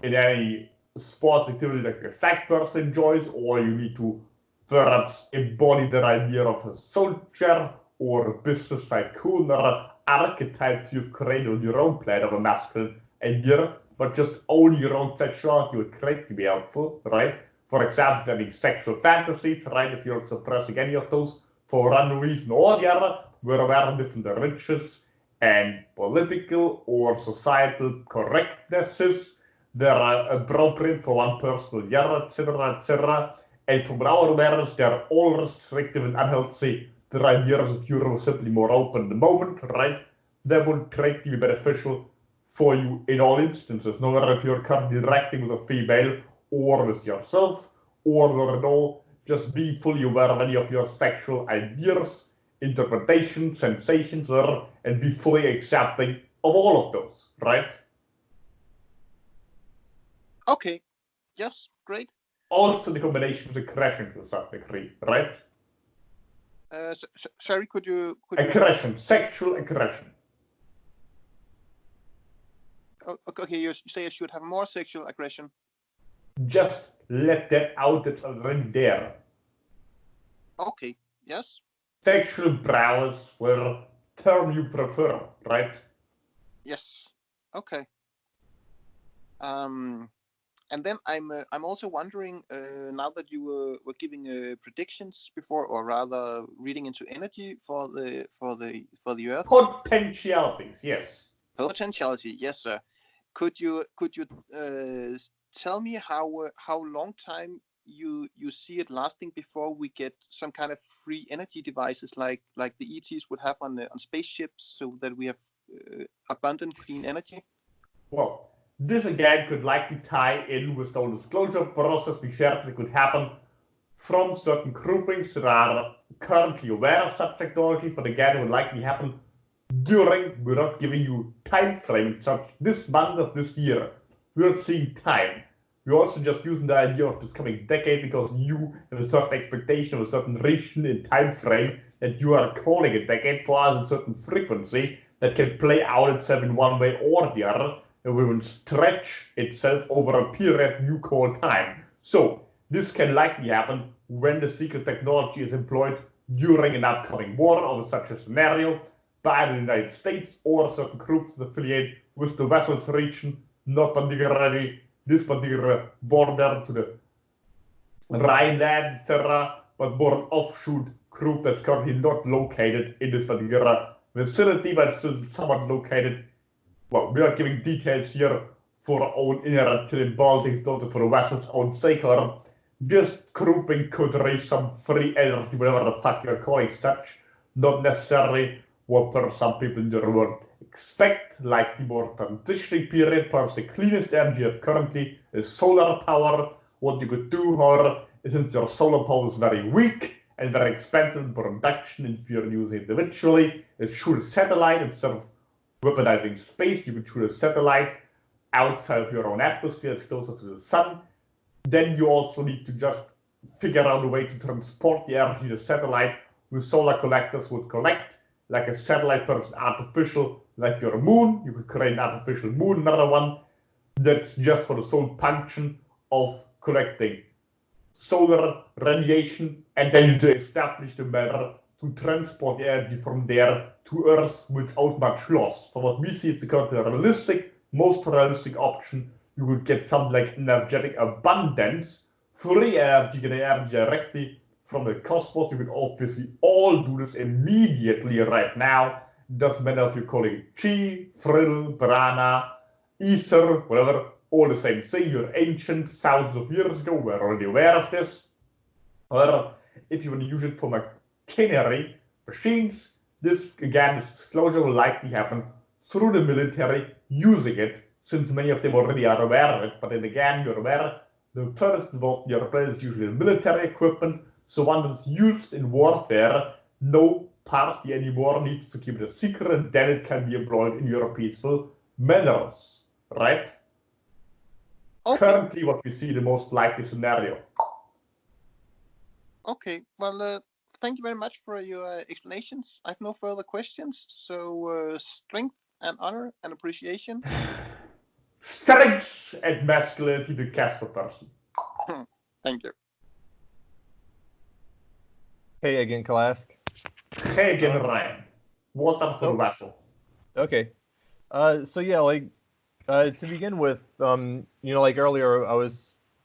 any sports activity like a sack person enjoys, or you need to perhaps embody the idea of a soldier or a business tycoon or archetypes you've created on your own planet of a masculine idea, but just own your own sexuality would greatly be helpful, right? For example, having sexual fantasies, right? If you're suppressing any of those for one reason or the other, we're aware of different religious and political or societal correctnesses that are appropriate for one person or the other, etc., etc. And from our awareness, they are all restrictive and unhealthy. The ideas if you were simply more open in the moment, right? That would greatly be beneficial for you in all instances, no matter if you're currently interacting with a female or with yourself, or at all, just be fully aware of any of your sexual ideas, interpretations, sensations, and be fully accepting of all of those, right? Okay. Yes, great. Also the combination of aggression to a certain degree, right? Sorry, could you aggression, sexual aggression. Okay, you say I should have more sexual aggression. Just let that out, it's already there. Okay, yes. Sexual prowess, whatever term you prefer, right? Yes. Okay. And then I'm also wondering, now that you were giving predictions before, or rather reading into energy for the Earth. Potentialities, yes. Potentiality, yes, sir. Could you tell me how long time you see it lasting before we get some kind of free energy devices like the ETs would have on spaceships, so that we have abundant clean energy? Well, this again could likely tie in with the disclosure process we shared that could happen from certain groupings that are currently aware of such technologies, but again, it would likely happen during, we're not giving you time frame, such this month of this year, we're not seeing time. We're also just using the idea of this coming decade because you have a certain expectation of a certain region in time frame that you are calling a decade for us a certain frequency that can play out itself in one way or the other, and will stretch itself over a period you call time. So this can likely happen when the secret technology is employed during an upcoming war or such a scenario by the United States or certain groups affiliated with the Western region, not particularly this particular border to the Rhineland, etc., but more an offshoot group that's currently not located in this particular vicinity, but still somewhat located. Well, we are giving details here for our own inherent involving not for the Western's own sake, or this grouping could raise some free energy, whatever the fuck you're calling such, not necessarily what some people in the world expect, like the more transitioning period. Perhaps the cleanest energy of currently is solar power. What you could do, however, is since your solar power is very weak and very expensive in production, if you're using it individually, is shoot a satellite instead of weaponizing space. You could shoot a satellite outside of your own atmosphere, it's closer to the sun. Then you also need to just figure out a way to transport the energy the satellite with solar collectors would collect, like a satellite person artificial, like your moon. You could create an artificial moon, another one, that's just for the sole function of collecting solar radiation, and then you establish the manner to transport the energy from there to Earth without much loss. From what we see, it's the most realistic option. You would get something like energetic abundance, free energy, get energy directly from the cosmos. You can obviously all do this immediately right now, doesn't matter if you call it chi, frill, prana, ether, whatever, all the same thing. Your ancient thousands of years ago were already aware of this. Or if you want to use it for machinery, machines, this disclosure will likely happen through the military using it, since many of them already are aware of it. But then again, you're aware the first involved in your plan is usually military equipment, so once it's used in warfare, no party anymore needs to keep it a secret, and then it can be employed in your peaceful manners, right? Okay. Currently, what we see the most likely scenario. Okay. Well, thank you very much for your explanations. I have no further questions. So strength and honor and appreciation. Strength and masculinity, the Casper person. Thank you. Hey again, Kalask. Hey again, Ryan. What's up for the vessel? Okay. So yeah, like to begin with, like earlier,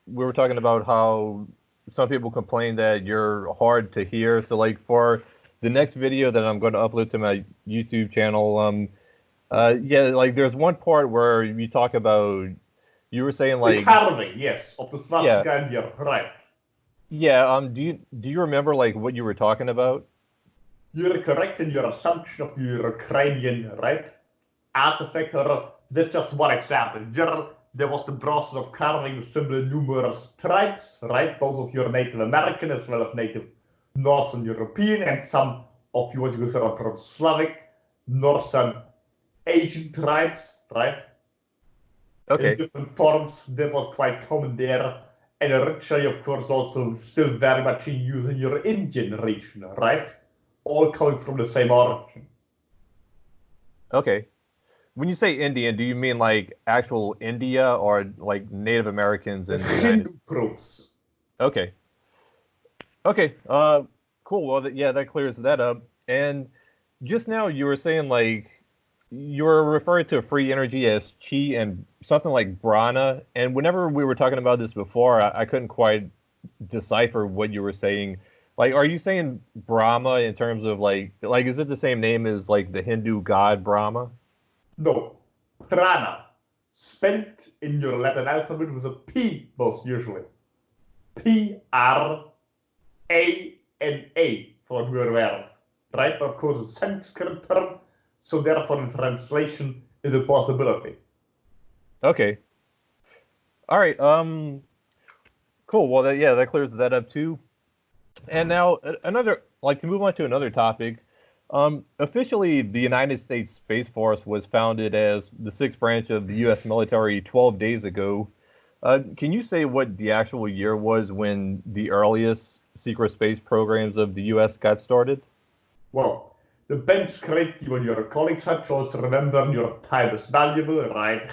we were talking about how some people complain that you're hard to hear. So like for the next video that I'm going to upload to my YouTube channel, yeah, like there's one part where you talk about, you were saying like the carving, yes, of the swastika here, right? Yeah. Do you remember like what you were talking about? You're correct in your assumption of the Ukrainian, right? Artifact, or that's just one example. In general, there was the process of carving the symbol in numerous tribes, right? Both of your Native American as well as Native Northern European, and some of you what you consider Slavic, Northern Asian tribes, right? Okay. In different forms, that was quite common there. And originally, of course, also still very much in use in your Indian region, right? All coming from the same origin. Okay. When you say Indian, do you mean like actual India or like Native Americans in the Hindu groups? Okay. Okay. Cool. Well, yeah, that clears that up. And just now you were saying like you were referring to free energy as chi and something like prana. And whenever we were talking about this before, I couldn't quite decipher what you were saying. Like, are you saying Brahma in terms of like is it the same name as like the Hindu god Brahma? No, prana, spelled in your Latin alphabet with a P most usually. Prana, for what we're aware of, right? But of course, it's a Sanskrit term, so therefore the translation is a possibility. Okay. All right. Cool. Well, that clears that up too. And now to move on to another topic. Officially, the United States Space Force was founded as the sixth branch of the U.S. military 12 days ago. Can you say what the actual year was when the earliest secret space programs of the U.S. got started? Well, the bench great when your colleagues had chose remember your time is valuable, right?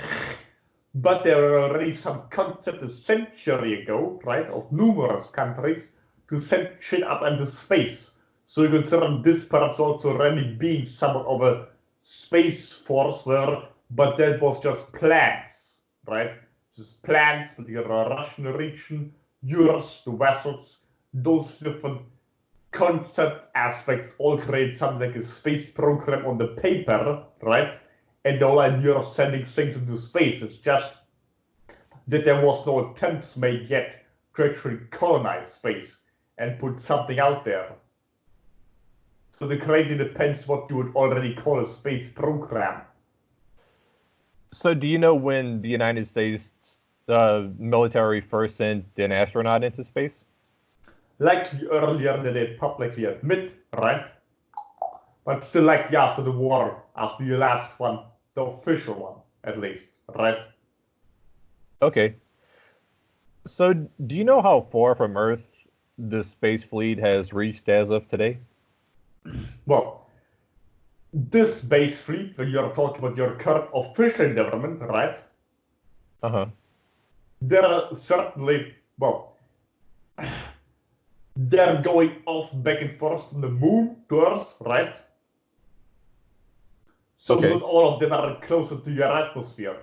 But there were already some concept a century ago, right, of numerous countries to send shit up into space. So you consider this perhaps also already being somewhat of a space force but that was just plans, right? Just plans with your Russian region, yours, the vessels, those different concept aspects all create something like a space program on the paper, right? And the whole idea of sending things into space is just that there was no attempts made yet to actually colonize space and put something out there. So the creating depends what you would already call a space program. So do you know when the United States military first sent an astronaut into space? Likely earlier than they publicly admit, right? But still likely after the war, after the last one, the official one, at least, right? Okay. So do you know how far from Earth the space fleet has reached as of today? Well, this space fleet, when you're talking about your current official government, right? Uh-huh. There are certainly, well, they're going off back and forth from the moon to Earth, right? So Okay. not all of them are closer to your atmosphere.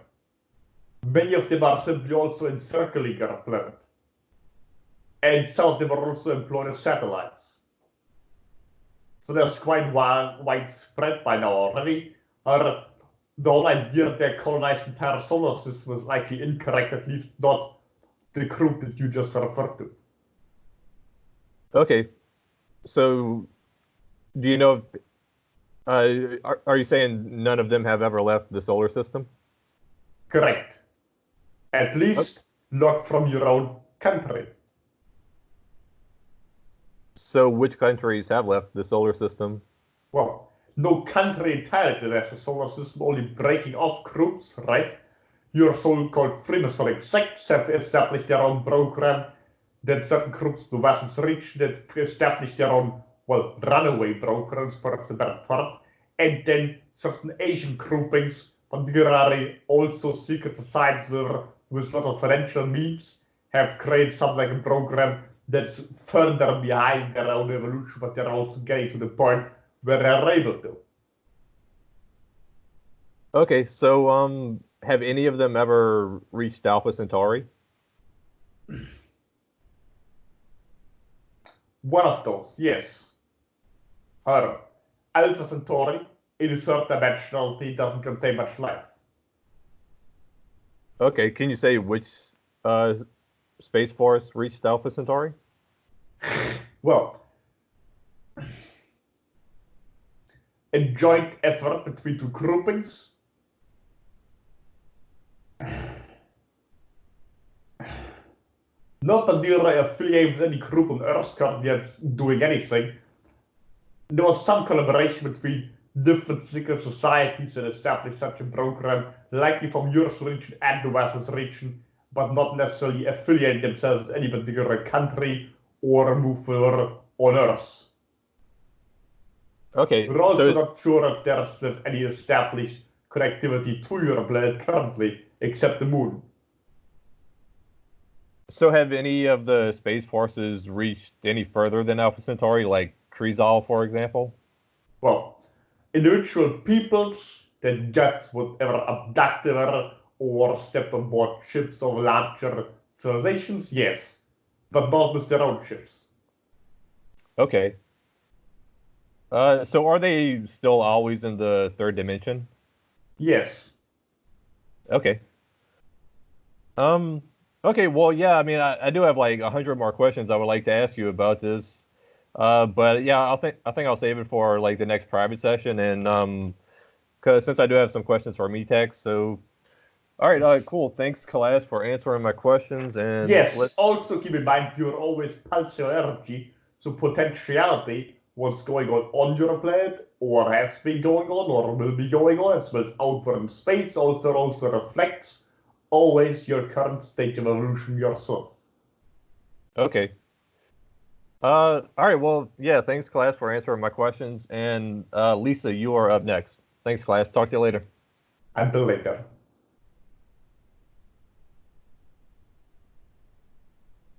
Many of them are simply also encircling your planet. And some of them are also employed as satellites. So that's quite widespread by now already. The whole idea that they colonized the entire solar system is likely incorrect, at least not the group that you just referred to. Okay. So, do you know, are you saying none of them have ever left the solar system? Correct. At least not from your own country. So, which countries have left the solar system? Well, no country entirely has a solar system, only breaking off groups, right? Your so-called Freemasonic sects have established their own program, then certain groups of the Western reach that established their own, well, runaway programs, perhaps the better part, and then certain Asian groupings, particularly also secret societies with sort of financial means, have created something like a program that's further behind their own evolution, but they're also getting to the point where they're able to. Okay, so have any of them ever reached Alpha Centauri? One of those, yes. However, Alpha Centauri, in a third dimensionality, doesn't contain much life. Okay, can you say which Space Force reached Alpha Centauri? Well, a joint effort between two groupings. Not that they're affiliated with any group on Earth currently doing anything. There was some collaboration between different secret societies that established such a program, likely from Europe's region and the Western region, but not necessarily affiliate themselves with any particular country or move further on Earth. Okay. We're also not sure if there's any established connectivity to your planet currently, except the moon. So have any of the Space Forces reached any further than Alpha Centauri, like Trizal, for example? Well, individual peoples that just would ever abducted her or stepped on board ships of larger civilizations, yes, but not with their own ships. Okay. So are they still always in the third dimension? Yes. Okay. Okay, well, yeah, I mean, I do have like 100 more questions I would like to ask you about this. But yeah, I think I'll save it for like the next private session, and because since I do have some questions for Metax, so all right, cool. Thanks, Kalas, for answering my questions. And yes, also keep in mind you're always pulsar energy, so potentiality, what's going on your planet, or has been going on, or will be going on, as well as outward in space, also reflects always your current state of evolution yourself. Okay. All right. Well, yeah. Thanks, Kalas, for answering my questions. And Lisa, you are up next. Thanks, Kalas. Talk to you later. Until later.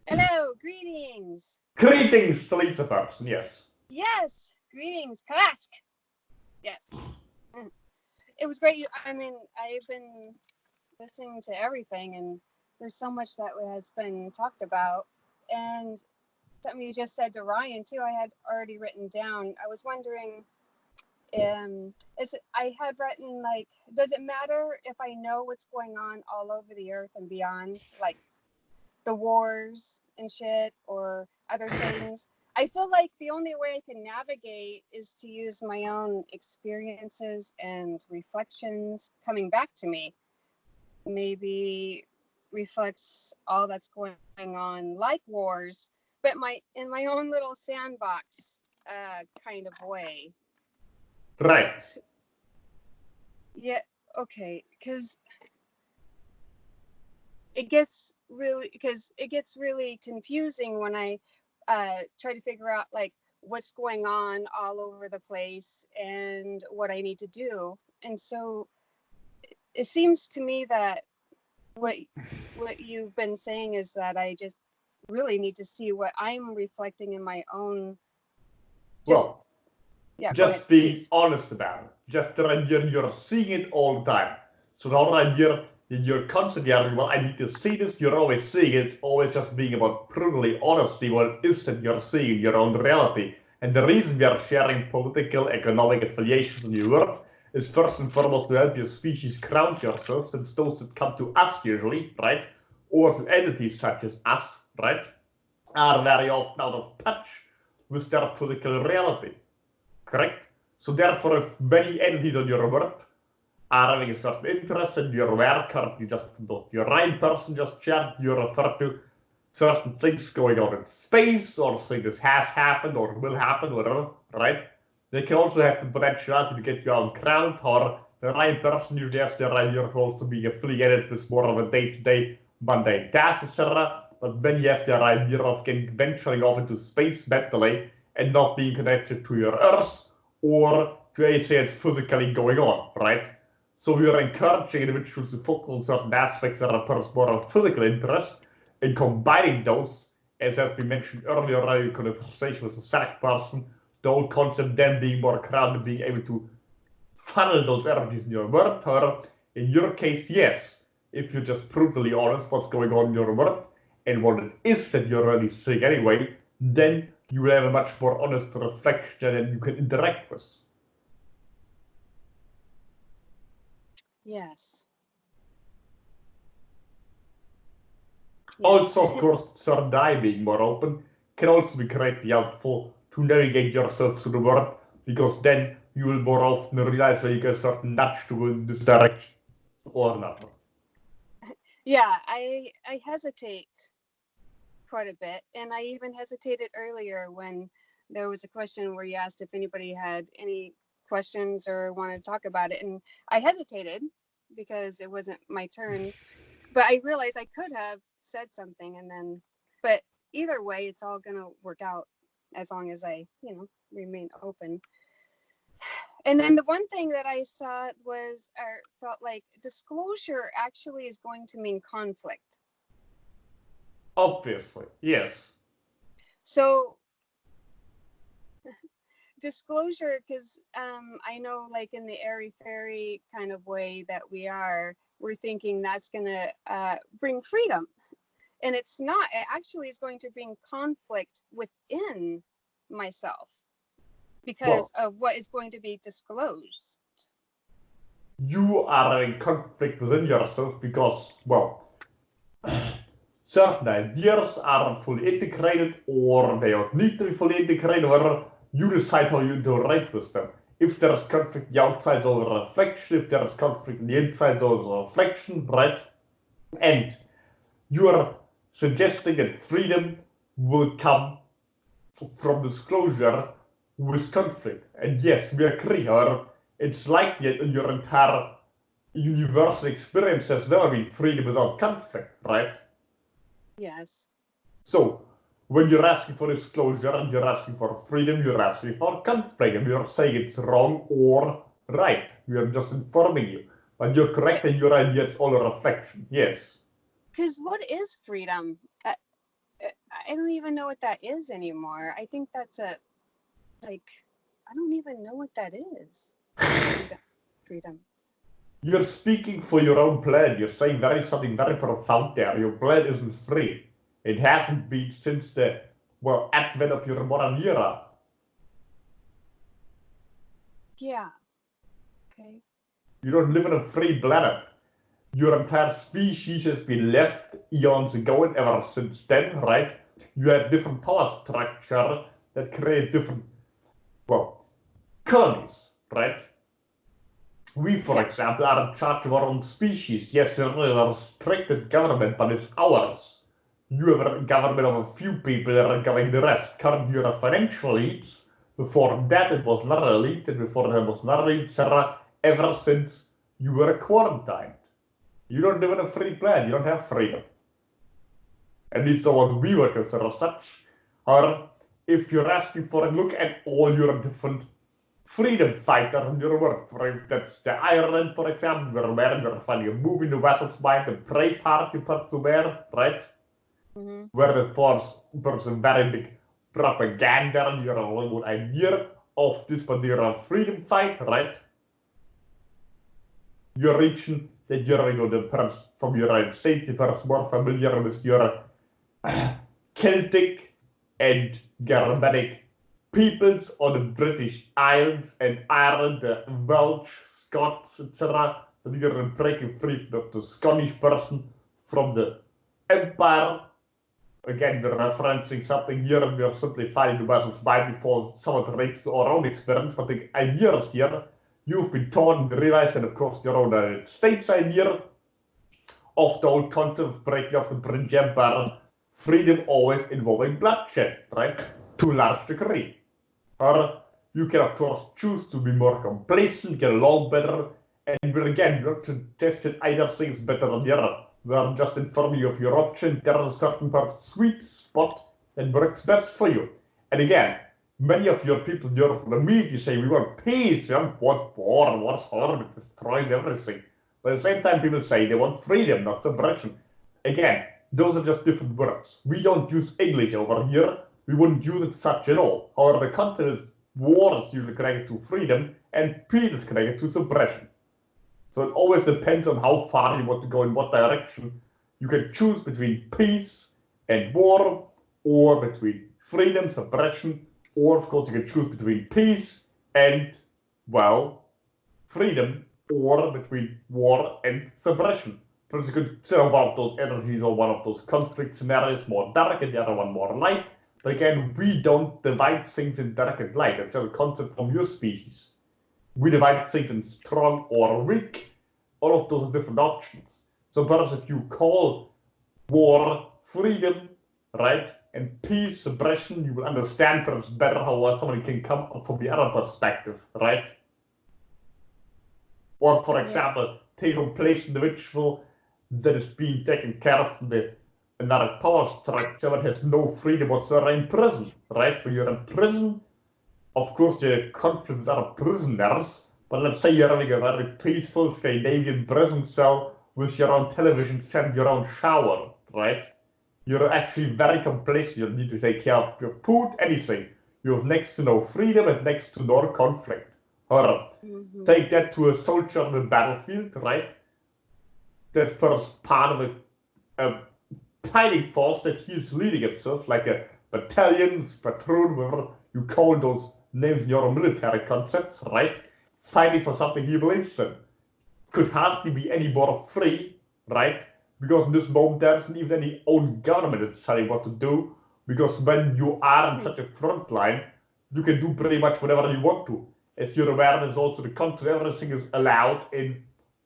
Hello, greetings. Greetings to Lisa person, yes. Yes, greetings, Kalask. Yes. It was great. I mean, I've been listening to everything, and there's so much that has been talked about. And something you just said to Ryan, too, I had already written down. I was wondering, I had written, like, does it matter if I know what's going on all over the earth and beyond? Like, the wars and shit or other things. I feel like the only way I can navigate is to use my own experiences and reflections coming back to me. Maybe reflects all that's going on, like wars, but in my own little sandbox kind of way. Right. Yeah, okay, because it gets really confusing when I try to figure out like what's going on all over the place and what I need to do. And so it seems to me that what you've been saying is that I just really need to see what I'm reflecting in my own. Just being honest about it. Just you're seeing it all the time. So not you're constantly arguing, well, I need to see this, you're always seeing it, always just being about brutally honesty, what it is that you're seeing in your own reality. And the reason we are sharing political, economic affiliations in Europe is first and foremost to help your species ground yourself, since those that come to us usually, right, or to entities such as us, right, are very often out of touch with their physical reality, correct? So therefore, if many entities on your world are having a certain interest in your work, or your right person just shared, you refer to certain things going on in space, or things that has happened or will happen, whatever, right? They can also have the potentiality to get you on ground, or the right person usually has the idea of also being affiliated with more of a day-to-day mundane task, etc. But many have the idea of venturing off into space mentally and not being connected to your Earth or to anything that's physically going on, right? So we are encouraging individuals to focus on certain aspects that are more of physical interest, and combining those, as has been mentioned earlier in your conversation with the select person, the whole concept then being more grounded, being able to funnel those energies in your world. Or in your case, yes, if you're just brutally honest what's going on in your world and what it is that you're really seeing anyway, then you will have a much more honest reflection and you can interact with. Yes. Also, of course, third eye being more open can also be greatly helpful to navigate yourself through the world, because then you will more often realize when you get a certain nudge to go in this direction or not. Yeah, I hesitate quite a bit, and I even hesitated earlier when there was a question where you asked if anybody had any questions or wanted to talk about it, and I hesitated because it wasn't my turn, but I realized I could have said something, and then, but either way, it's all gonna work out as long as I, remain open. And then the one thing that I saw was, or felt like, disclosure actually is going to mean conflict. Obviously, yes. So disclosure, because I know, like, in the airy fairy kind of way that we're thinking that's gonna bring freedom, and it's not. It actually is going to bring conflict within myself because of what is going to be disclosed. You are in conflict within yourself because, well, certain ideas aren't fully integrated, or they don't need to be fully integrated, or you decide how you interact with them. If there's conflict on the outside, there's a reflection. If there's conflict on the inside, there's a reflection, right? And you are suggesting that freedom will come from disclosure with conflict. And yes, we agree, or it's likely in your entire universal experience there's never been freedom without conflict, right? Yes. So, when you're asking for disclosure and you're asking for freedom, you're asking for conflict, and you're saying it's wrong or right. We are just informing you. But you're correct, and your idea is all a reflection, yes. Because what is freedom? I don't even know what that is anymore. I think that's I don't even know what that is. Freedom. You're speaking for your own planet. You're saying something very profound there. Your planet isn't free. It hasn't been since the, advent of your modern era. Yeah. Okay. You don't live on a free planet. Your entire species has been left eons ago, and ever since then, right? You have different power structure that create different, colonies, right? We, for example, are in charge of our own species. Yes, we're a restricted government, but it's ours. You have a government of a few people that are governing the rest. Currently, you're a financial elites. Before that, it was not an elite, and before that, it was not an elite, etc. Ever since you were quarantined. You don't live in a free planet. You don't have freedom. At least what we would consider such. Or if you're asking for a look at all your different freedom fighters in your world, for instance, the Ireland, for example, we're finding a movie in the Vessel's Mind, the Braveheart you put to bear, right? Mm-hmm. Where the force was a very big propaganda and your own idea of this particular freedom fight, right? You're reaching that you're the person from your United States, the person more familiar with your Celtic and Germanic peoples on the British Isles and Ireland, the Welsh, Scots, etc., that are breaking free of the Scottish person from the Empire. Again, we're referencing something here, and we're simply finding the vessels by before someone relates to our own experience, but the ideas here, you've been taught and realized, and of course your own United States idea of the whole concept of breaking up the British Empire, freedom always involving bloodshed, right? To a large degree. Or you can of course choose to be more complacent, get along better, and we're again not suggesting either thing is better than the other. We're just informing you of your option. There is a certain part sweet spot that works best for you. And again, many of your people here from the media say we want peace, we want war, what's harm, it destroys everything. But at the same time, people say they want freedom, not suppression. Again, those are just different words. We don't use English over here. We wouldn't use it such at all. However, the concept is war is usually connected to freedom, and peace is connected to suppression. So it always depends on how far you want to go in what direction. You can choose between peace and war, or between freedom, suppression, or of course you can choose between peace and, well, freedom, or between war and suppression. Because you could consider one of those energies or one of those conflict scenarios more dark and the other one more light. But again, we don't divide things in dark and light. It's just a concept from your species. We divide things in strong or weak. All of those are different options. So perhaps if you call war freedom, right, and peace suppression, you will understand perhaps better how somebody can come up from the other perspective, right? Or for example, take a place individual that is being taken care of in another power structure that has no freedom whatsoever in prison, right? When you're in prison, of course you have conflict with other prisoners, but let's say you're having a very peaceful Scandinavian prison cell with your own television set and your own shower, right? You're actually very complacent. You need to take care of your food, anything. You have next to no freedom and next to no conflict. Or take that to a soldier on the battlefield, right? That's first part of a fighting force that he's leading himself, like a battalion, platoon, whatever you call those names in your military concepts, right? Fighting for something he believes in. Could hardly be any more free, right? Because in this moment there isn't even any own government that's telling what to do. Because when you are in such a front line, you can do pretty much whatever you want to. As you're aware, there's also the country, everything is allowed in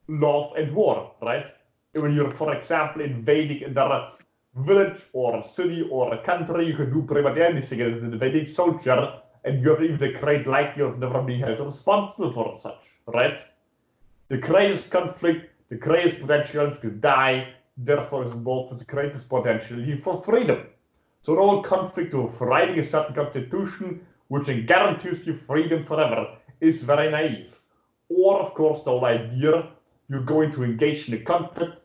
love and war, right? When you're, for example, invading another village or a city or a country, you can do pretty much anything as an invading soldier, and you have even the great likelihood of never being held responsible for such, right? The greatest conflict, the greatest potential is to die, therefore is involved with the greatest potential for freedom. So the whole conflict of writing a certain constitution, which guarantees you freedom forever, is very naive. Or, of course, the whole idea you're going to engage in a conflict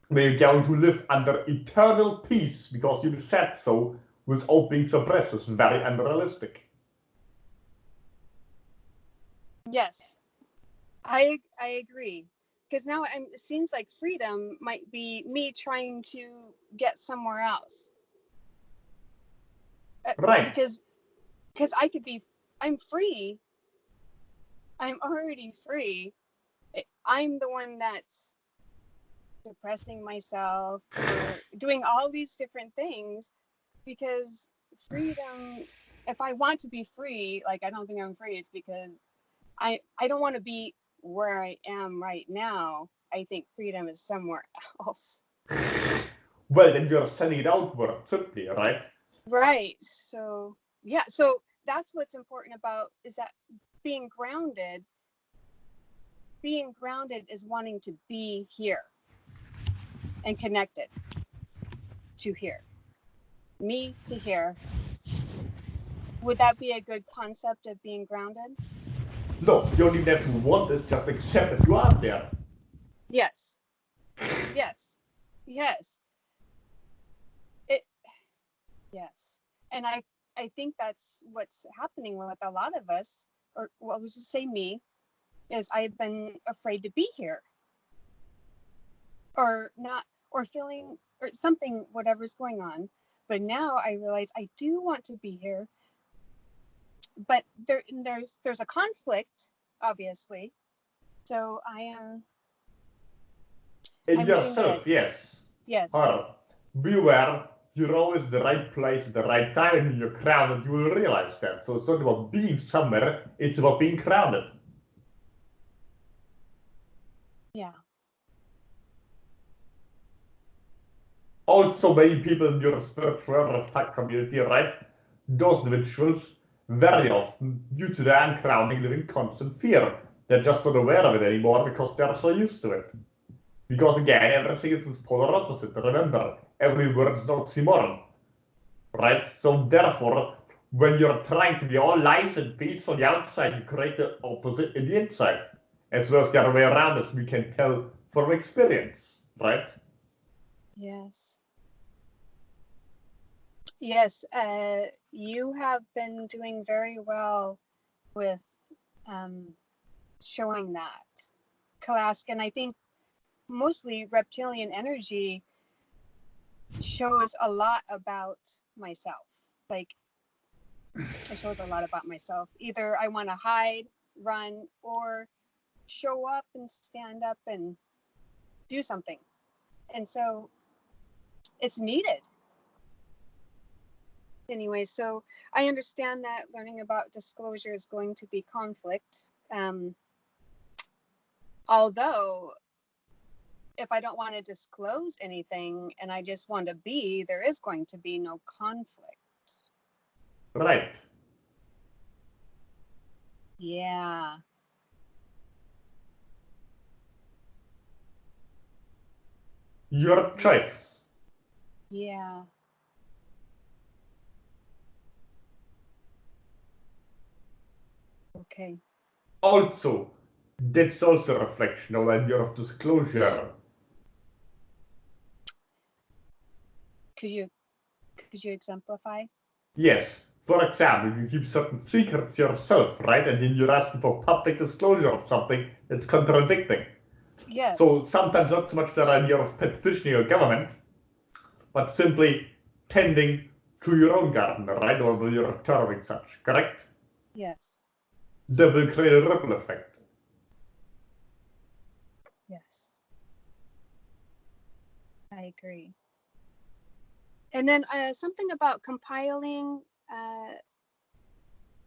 where you're going to live under eternal peace because you said so without being suppressed is very unrealistic. Yes, I agree. Because now it seems like freedom might be me trying to get somewhere else. Right. Because I could be, I'm free. I'm already free. I'm the one that's depressing myself or doing all these different things because freedom, if I want to be free, like I don't think I'm free, it's because I don't want to be where I am right now. I think freedom is somewhere else. Well, then you're sending it outward simply, right? Right. So yeah, so that's what's important about is that being grounded is wanting to be here and connected to here. Me to here. Would that be a good concept of being grounded? No, you don't even have to want it, just accept that you are there. Yes. Yes. Yes. Yes. And I think that's what's happening with a lot of us, or well, let's just say me, is I've been afraid to be here. Or not, or feeling, or something, whatever's going on. But now I realize I do want to be here. but there's a conflict, obviously. So I'm In doing yourself, good. yes. Yes. Or beware, you're always in the right place at the right time, and when you're grounded, you will realize that. So it's not about being somewhere, it's about being grounded. Yeah. Also, many people in your spiritual community, right? Those individuals, very often, due to their ungrounding, live in constant fear. They're just not aware of it anymore because they're so used to it. Because again, everything is this polar opposite. Remember, every word is an oxymoron. Right? So therefore, when you're trying to be all nice and peace on the outside, you create the opposite in the inside. As well as the other way around, as we can tell from experience, right? Yes. Yes. You have been doing very well with showing that, Kalask, and I think mostly reptilian energy shows a lot about myself. Like, it shows a lot about myself. Either I want to hide, run, or show up and stand up and do something. And so it's needed. Anyway, so I understand that learning about disclosure is going to be conflict. Although, if I don't want to disclose anything and I just want to be, there is going to be no conflict. Right. Yeah. Your choice. Yeah. Okay. Also, that's also a reflection of the idea of disclosure. Could you exemplify? Yes. For example, you keep certain secrets yourself, right? And then you're asking for public disclosure of something that's contradicting. Yes. So sometimes not so much that idea of petitioning a government, but simply tending to your own garden, right? Or when you're observing such, correct? Yes. That will create a ripple effect. Yes. I agree. And then something about compiling,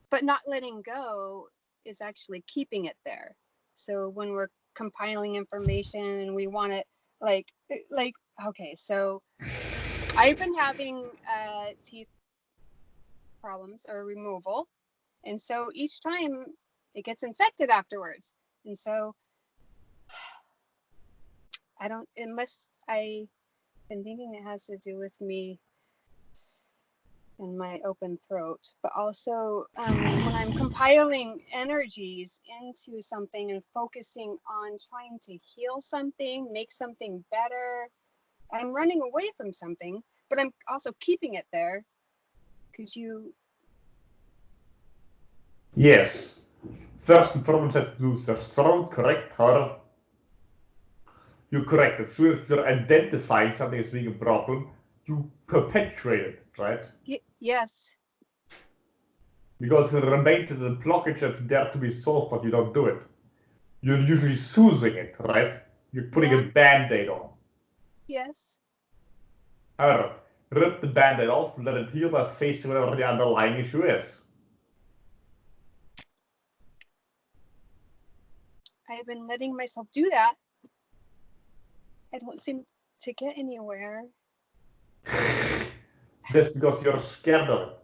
but not letting go is actually keeping it there. So when we're compiling information and we want it, like, okay, so I've been having teeth problems or removal. And so each time it gets infected afterwards. And so unless I've been thinking it has to do with me and my open throat, but also when I'm compiling energies into something and focusing on trying to heal something, make something better, I'm running away from something, but I'm also keeping it there. Could you? Yes. First and foremost, has to do with the throat, correct? However, you're correct. As soon as you're identifying something as being a problem, you perpetuate it, right? Yes. Because it remains the blockage that's there to be solved, but you don't do it. You're usually soothing it, right? You're putting a band-aid on. Yes. However, rip the band-aid off, let it heal by facing whatever the underlying issue is. I've been letting myself do that. I don't seem to get anywhere. That's because you're scared of it.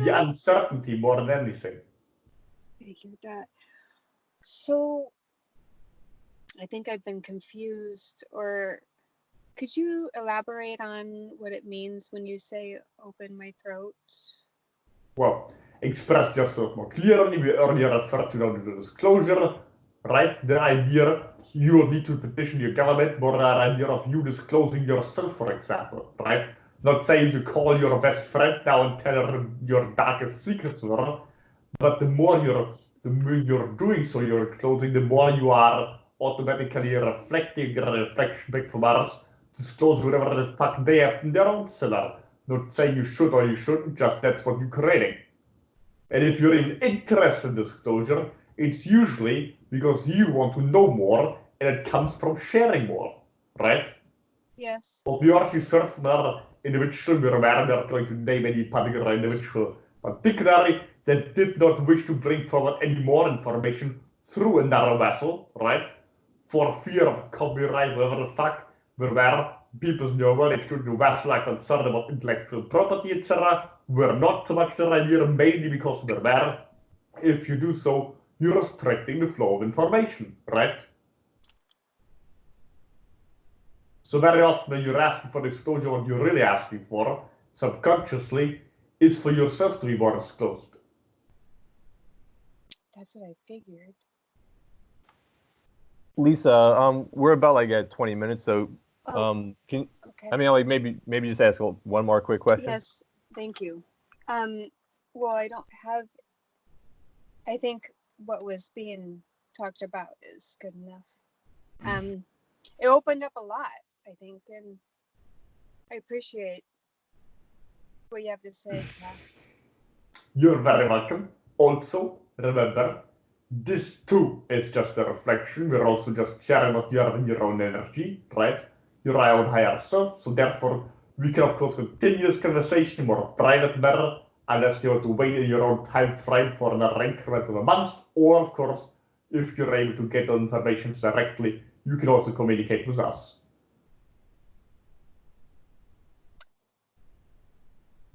The uncertainty more than anything. I hear that. So I think I've been confused, or could you elaborate on what it means when you say open my throat? Well, express yourself more clearly. We earlier referred to the disclosure, right? The idea you don't need to petition your government, but the idea of you disclosing yourself, for example, right? Not saying to call your best friend now and tell her your darkest secrets were, but the more you're doing so, you're disclosing, the more you are automatically reflecting a reflection back from others, disclose whatever the fuck they have in their own cellar. Not saying you should or you shouldn't, just that's what you're creating. And if you're in interest in disclosure, it's usually because you want to know more and it comes from sharing more, right? Yes. Op yours is first naar individual we are trying to name any particular individual, particularly that did not wish to bring forward any more information through another vessel, right? For fear of copyright, whatever the fuck, where people know well it should do vessel are concerned about intellectual property, etc. We're not so much the idea, mainly because we're there. If you do so, you're restricting the flow of information, right? So very often when you're asking for disclosure, what you're really asking for, subconsciously, is for yourself to be more disclosed. That's what I figured. Lisa, we're about like at 20 minutes, so can Okay. I mean like maybe just ask one more quick question? Yes, thank you. Well, I don't have. I think what was being talked about is good enough. It opened up a lot, I think, and I appreciate what you have to say, Kalask. You're very welcome. Also, remember, this too is just a reflection. We're also just sharing what you are in your own energy, right? Your own higher self. So therefore, we can of course continue this conversation more private matter, unless you want to wait in your own time frame for another increment of a month. Or of course, if you're able to get the information directly, you can also communicate with us.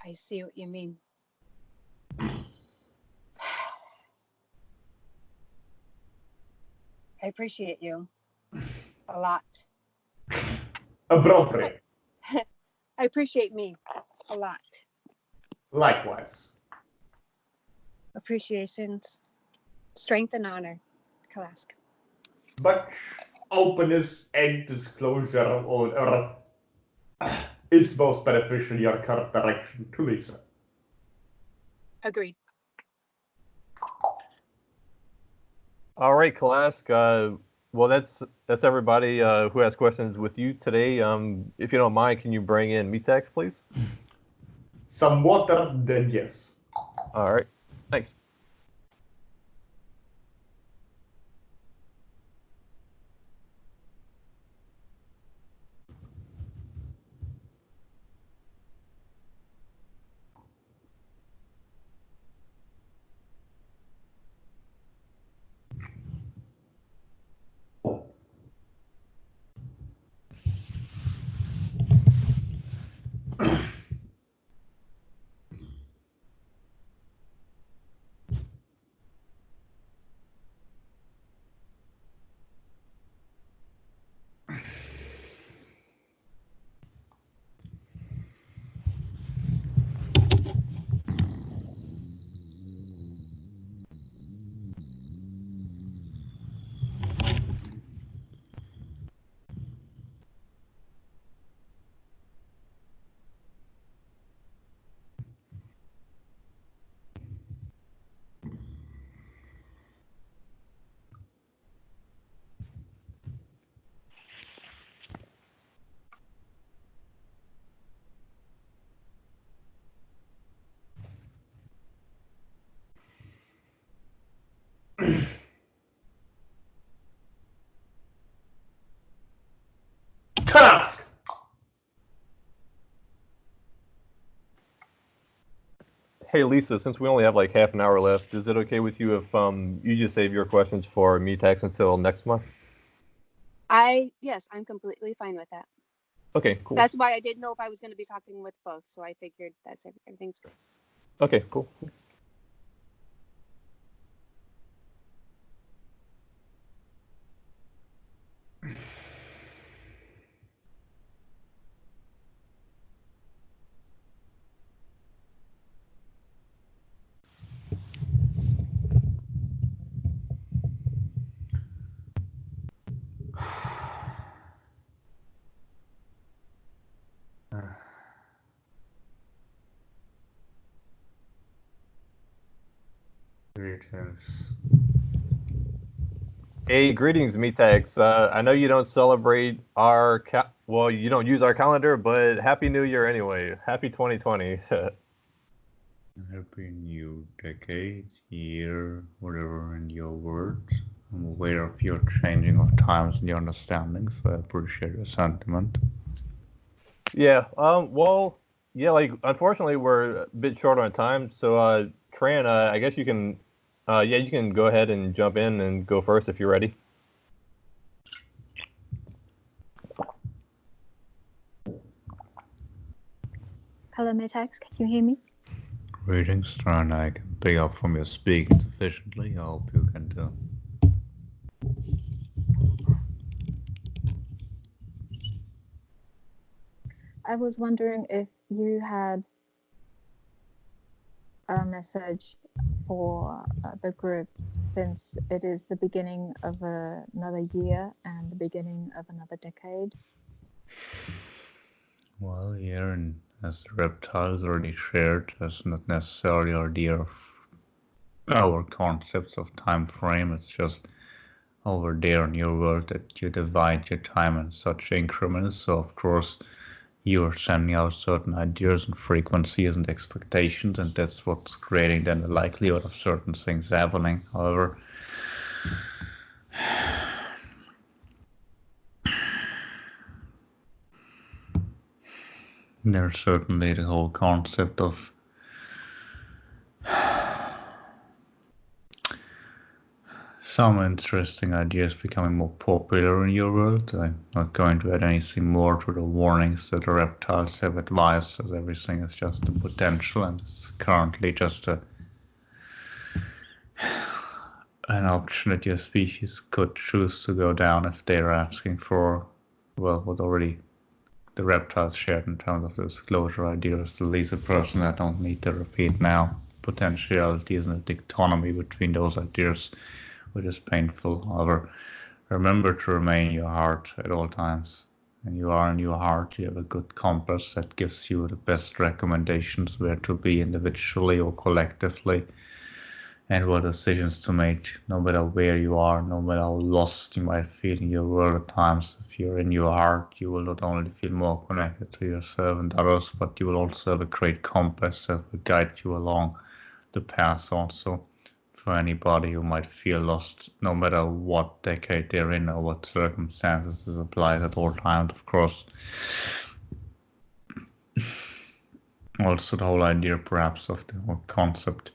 I see what you mean. I appreciate you a lot. Appropriate. I appreciate me a lot. Likewise. Appreciations, strength, and honor, Kalask. But openness and disclosure or is most beneficial in your current direction to Lisa. Agreed. All right, Kalask. Well, that's everybody who has questions with you today. If you don't mind, can you bring in Metax, please? Some water, then yes. All right, thanks. Task! Hey, Lisa, since we only have like half an hour left, is it okay with you if you just save your questions for Metax until next month? Yes, I'm completely fine with that. Okay, cool. That's why I didn't know if I was going to be talking with both, so I figured that's everything's good. Okay, cool. Greetings. Hey, greetings, Metax. I know you don't celebrate our you don't use our calendar, but Happy New Year anyway. Happy 2020. Happy new decade, year, whatever in your words. I'm aware of your changing of times and your understanding, so I appreciate your sentiment. Yeah. Well, yeah. Like, unfortunately, we're a bit short on time. So, Tran, I guess you can, yeah, you can go ahead and jump in and go first if you're ready. Hello, Metax. Can you hear me? Greetings, Tran. I can pick up from your speaking sufficiently. I hope you can too. I was wondering if you had a message for the group, since it is the beginning of another year and the beginning of another decade. Well, here, and as the reptiles already shared, that's not necessarily our idea of our concepts of time frame. It's just over there in your world that you divide your time in such increments. So of course you're sending out certain ideas and frequencies and expectations, and that's what's creating then the likelihood of certain things happening. However, there's certainly the whole concept of some interesting ideas becoming more popular in your world. I'm not going to add anything more to the warnings that the reptiles have advised, as everything is just a potential and it's currently just an option that your species could choose to go down if they're asking for, well, what already the reptiles shared in terms of disclosure ideas. At least a person I don't need to repeat now. Potentiality is a dichotomy between those ideas, which is painful. However, remember to remain in your heart at all times. When you are in your heart, you have a good compass that gives you the best recommendations where to be individually or collectively, and what decisions to make, no matter where you are, no matter how lost you might feel in your world at times. If you're in your heart, you will not only feel more connected to yourself and others, but you will also have a great compass that will guide you along the path also. For anybody who might feel lost, no matter what decade they're in or what circumstances is applied at all times, of course. Also the whole idea perhaps of the whole concept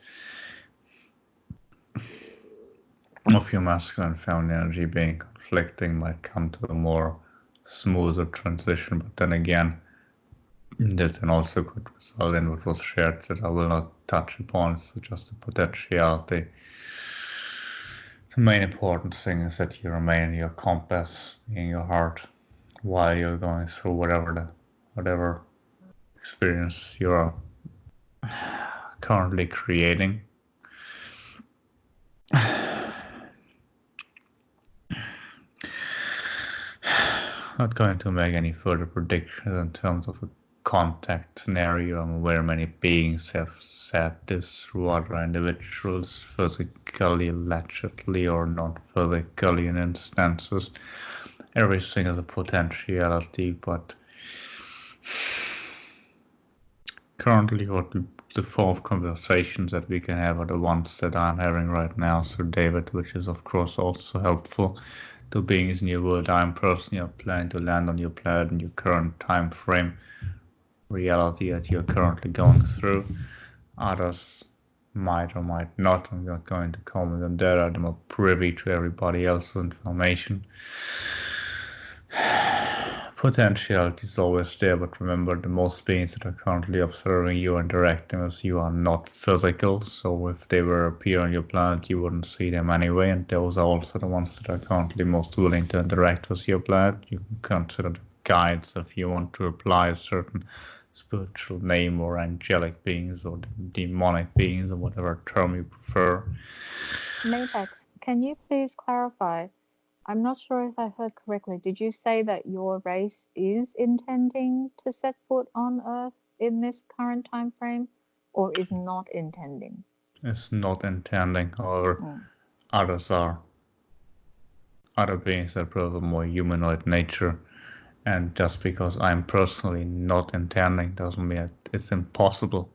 of your masculine and feminine energy being conflicting might come to a more smoother transition, but then again, that then also could result in what was shared that I will not touch upon. So just a potentiality. The main important thing is that you remain in your compass, in your heart, while you're going through whatever experience you're currently creating. Not going to make any further predictions in terms of a contact scenario. I'm aware many beings have said this through other individuals, physically, allegedly, or not physically in instances. Everything is a potentiality, but currently what the form of conversations that we can have are the ones that I'm having right now through David, which is of course also helpful to beings in your world. I'm personally planning to land on your planet in your current time frame reality that you're currently going through. Others might or might not. I'm not going to comment on that. I'm not privy to everybody else's information. Potentiality is always there, but remember, the most beings that are currently observing you and interacting with you are not physical, so if they were appear on your planet, you wouldn't see them anyway, and those are also the ones that are currently most willing to interact with your planet. You can consider them guides if you want to apply a certain spiritual name, or angelic beings, or demonic beings, or whatever term you prefer. Metax, can you please clarify? I'm not sure if I heard correctly. Did you say that your race is intending to set foot on Earth in this current time frame, or is not intending? It's not intending, however, others are. other beings that prove a more humanoid nature. And just because I'm personally not intending doesn't mean it's impossible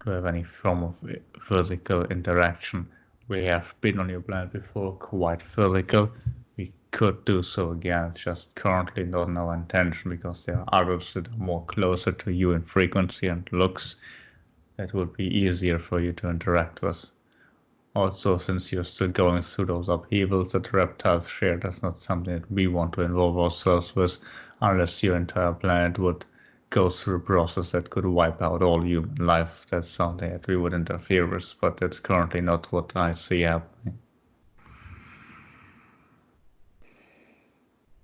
to have any form of physical interaction. We have been on your planet before, quite physical. We could do so again. It's just currently not in our intention because there are others that are more closer to you in frequency and looks that would be easier for you to interact with. Also, since you're still going through those upheavals that reptiles share, that's not something that we want to involve ourselves with unless your entire planet would go through a process that could wipe out all human life. That's something that we would interfere with, but that's currently not what I see happening.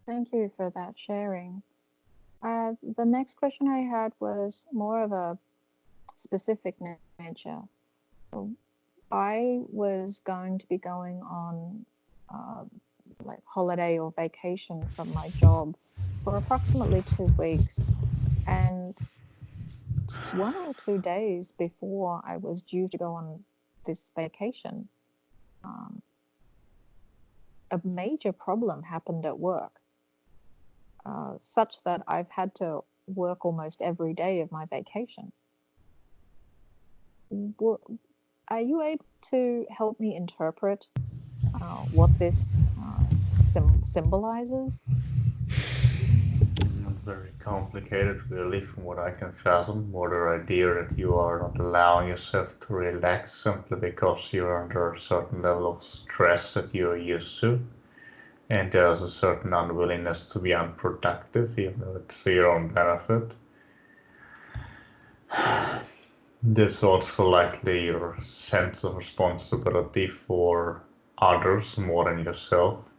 Thank you for that sharing. The next question I had was more of a specific nature. I was going to be going on like holiday or vacation from my job for approximately 2 weeks, and 1 or 2 days before I was due to go on this vacation, a major problem happened at work, such that I've had to work almost every day of my vacation. Are you able to help me interpret what this symbolizes? Not very complicated, really, from what I can fathom. More the idea that you are not allowing yourself to relax simply because you're under a certain level of stress that you're used to. And there's a certain unwillingness to be unproductive, even though it's to your own benefit. There's also likely your sense of responsibility for others more than yourself.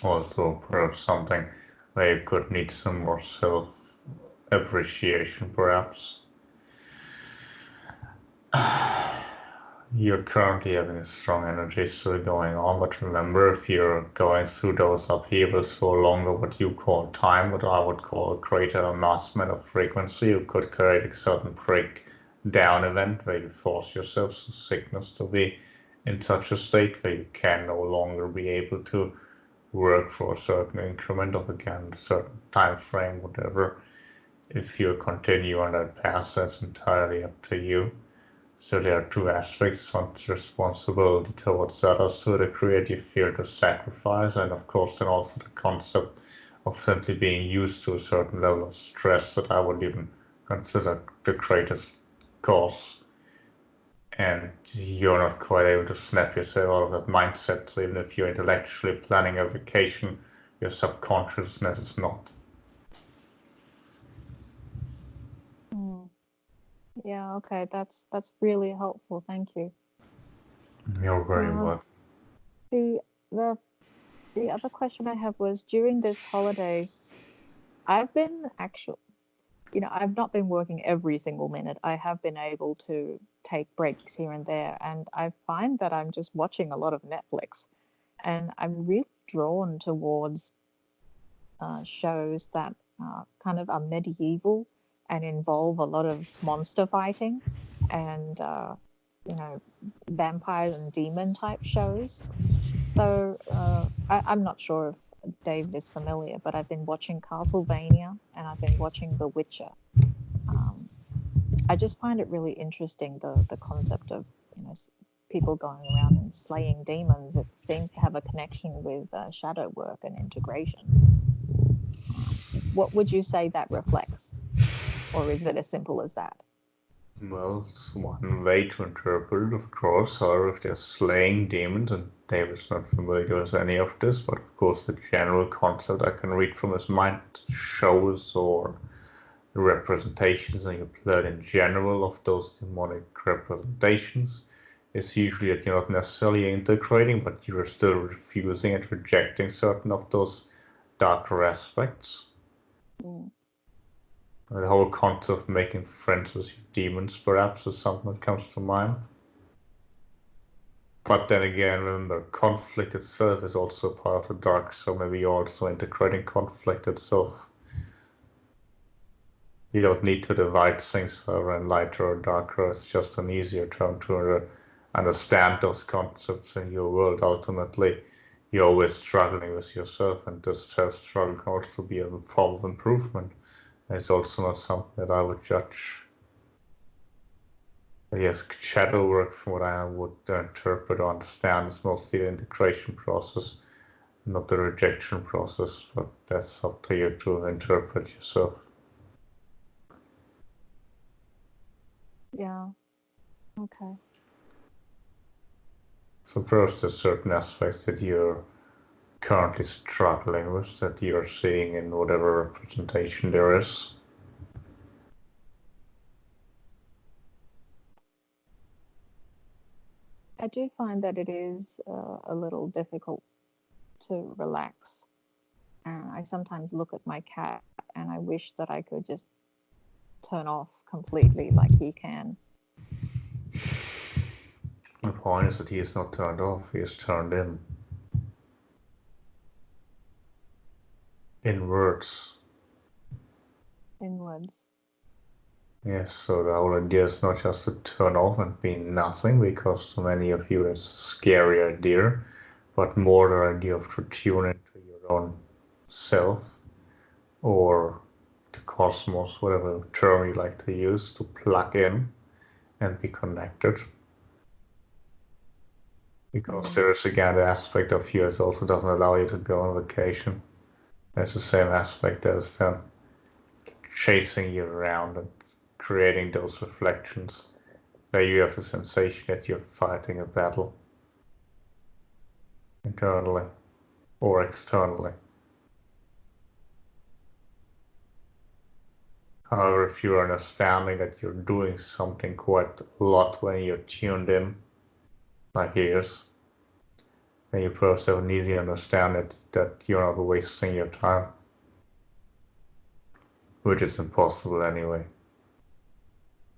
Also, perhaps something where you could need some more self-appreciation, perhaps. You're currently having a strong energy still going on, but remember, if you're going through those upheavals for longer, what you call time, what I would call a greater amassment of frequency, you could create a certain breakdown event where you force yourself through sickness to be in such a state where you can no longer be able to work for a certain increment of, again, a certain time frame, whatever. If you continue on that path, that's entirely up to you. So there are two aspects: one's responsibility towards others to the degree you feel to sacrifice, and of course then also the concept of simply being used to a certain level of stress that I would even consider the greatest cause. And you're not quite able to snap yourself out of that mindset, so even if you're intellectually planning a vacation, your subconsciousness is not. Yeah, okay, that's really helpful. Thank you. You're very welcome. The other question I have was, during this holiday, I've been I've not been working every single minute. I have been able to take breaks here and there, and I find that I'm just watching a lot of Netflix, and I'm really drawn towards shows that kind of are medieval and involve a lot of monster fighting and vampire and demon type shows. So I'm not sure if Dave is familiar, but I've been watching Castlevania and I've been watching The Witcher. I just find it really interesting, the concept of people going around and slaying demons. It seems to have a connection with shadow work and integration. What would you say that reflects? Or is it as simple as that? Well, it's one way to interpret it, of course. However, if they're slaying demons, and David's not familiar with any of this, but of course the general concept I can read from his mind shows or representations in your blood in general of those demonic representations is usually that you're not necessarily integrating, but you're still refusing and rejecting certain of those darker aspects. The whole concept of making friends with your demons, perhaps, is something that comes to mind. But then again, remember, conflict itself is also part of the dark, so maybe also integrating conflict itself. You don't need to divide things in lighter or darker. It's just an easier term to understand those concepts in your world. Ultimately, you're always struggling with yourself, and this self-struggle can also be a form of improvement. And it's also not something that I would judge. Yes, shadow work, from what I would interpret or understand, is mostly the integration process, not the rejection process, but that's up to you to interpret yourself. Yeah. Okay. So first, there's certain aspects that you're currently struggling with, that you're seeing in whatever representation there is. I do find that it is a little difficult to relax. And I sometimes look at my cat and I wish that I could just turn off completely like he can. The point is that he is not turned off, he is turned in. Inwards. Inwards. Yes, so the whole idea is not just to turn off and be nothing, because to many of you it's a scary idea, but more the idea of to tune into your own self, or the cosmos, whatever term you like to use, to plug in and be connected. Because there is again the aspect of you that also doesn't allow you to go on vacation. There's the same aspect as then chasing you around and creating those reflections where you have the sensation that you're fighting a battle internally or externally. However, if you're understanding that you're doing something quite a lot when you're tuned in, like he is, then you first have an easy understanding that you're not wasting your time, which is impossible anyway.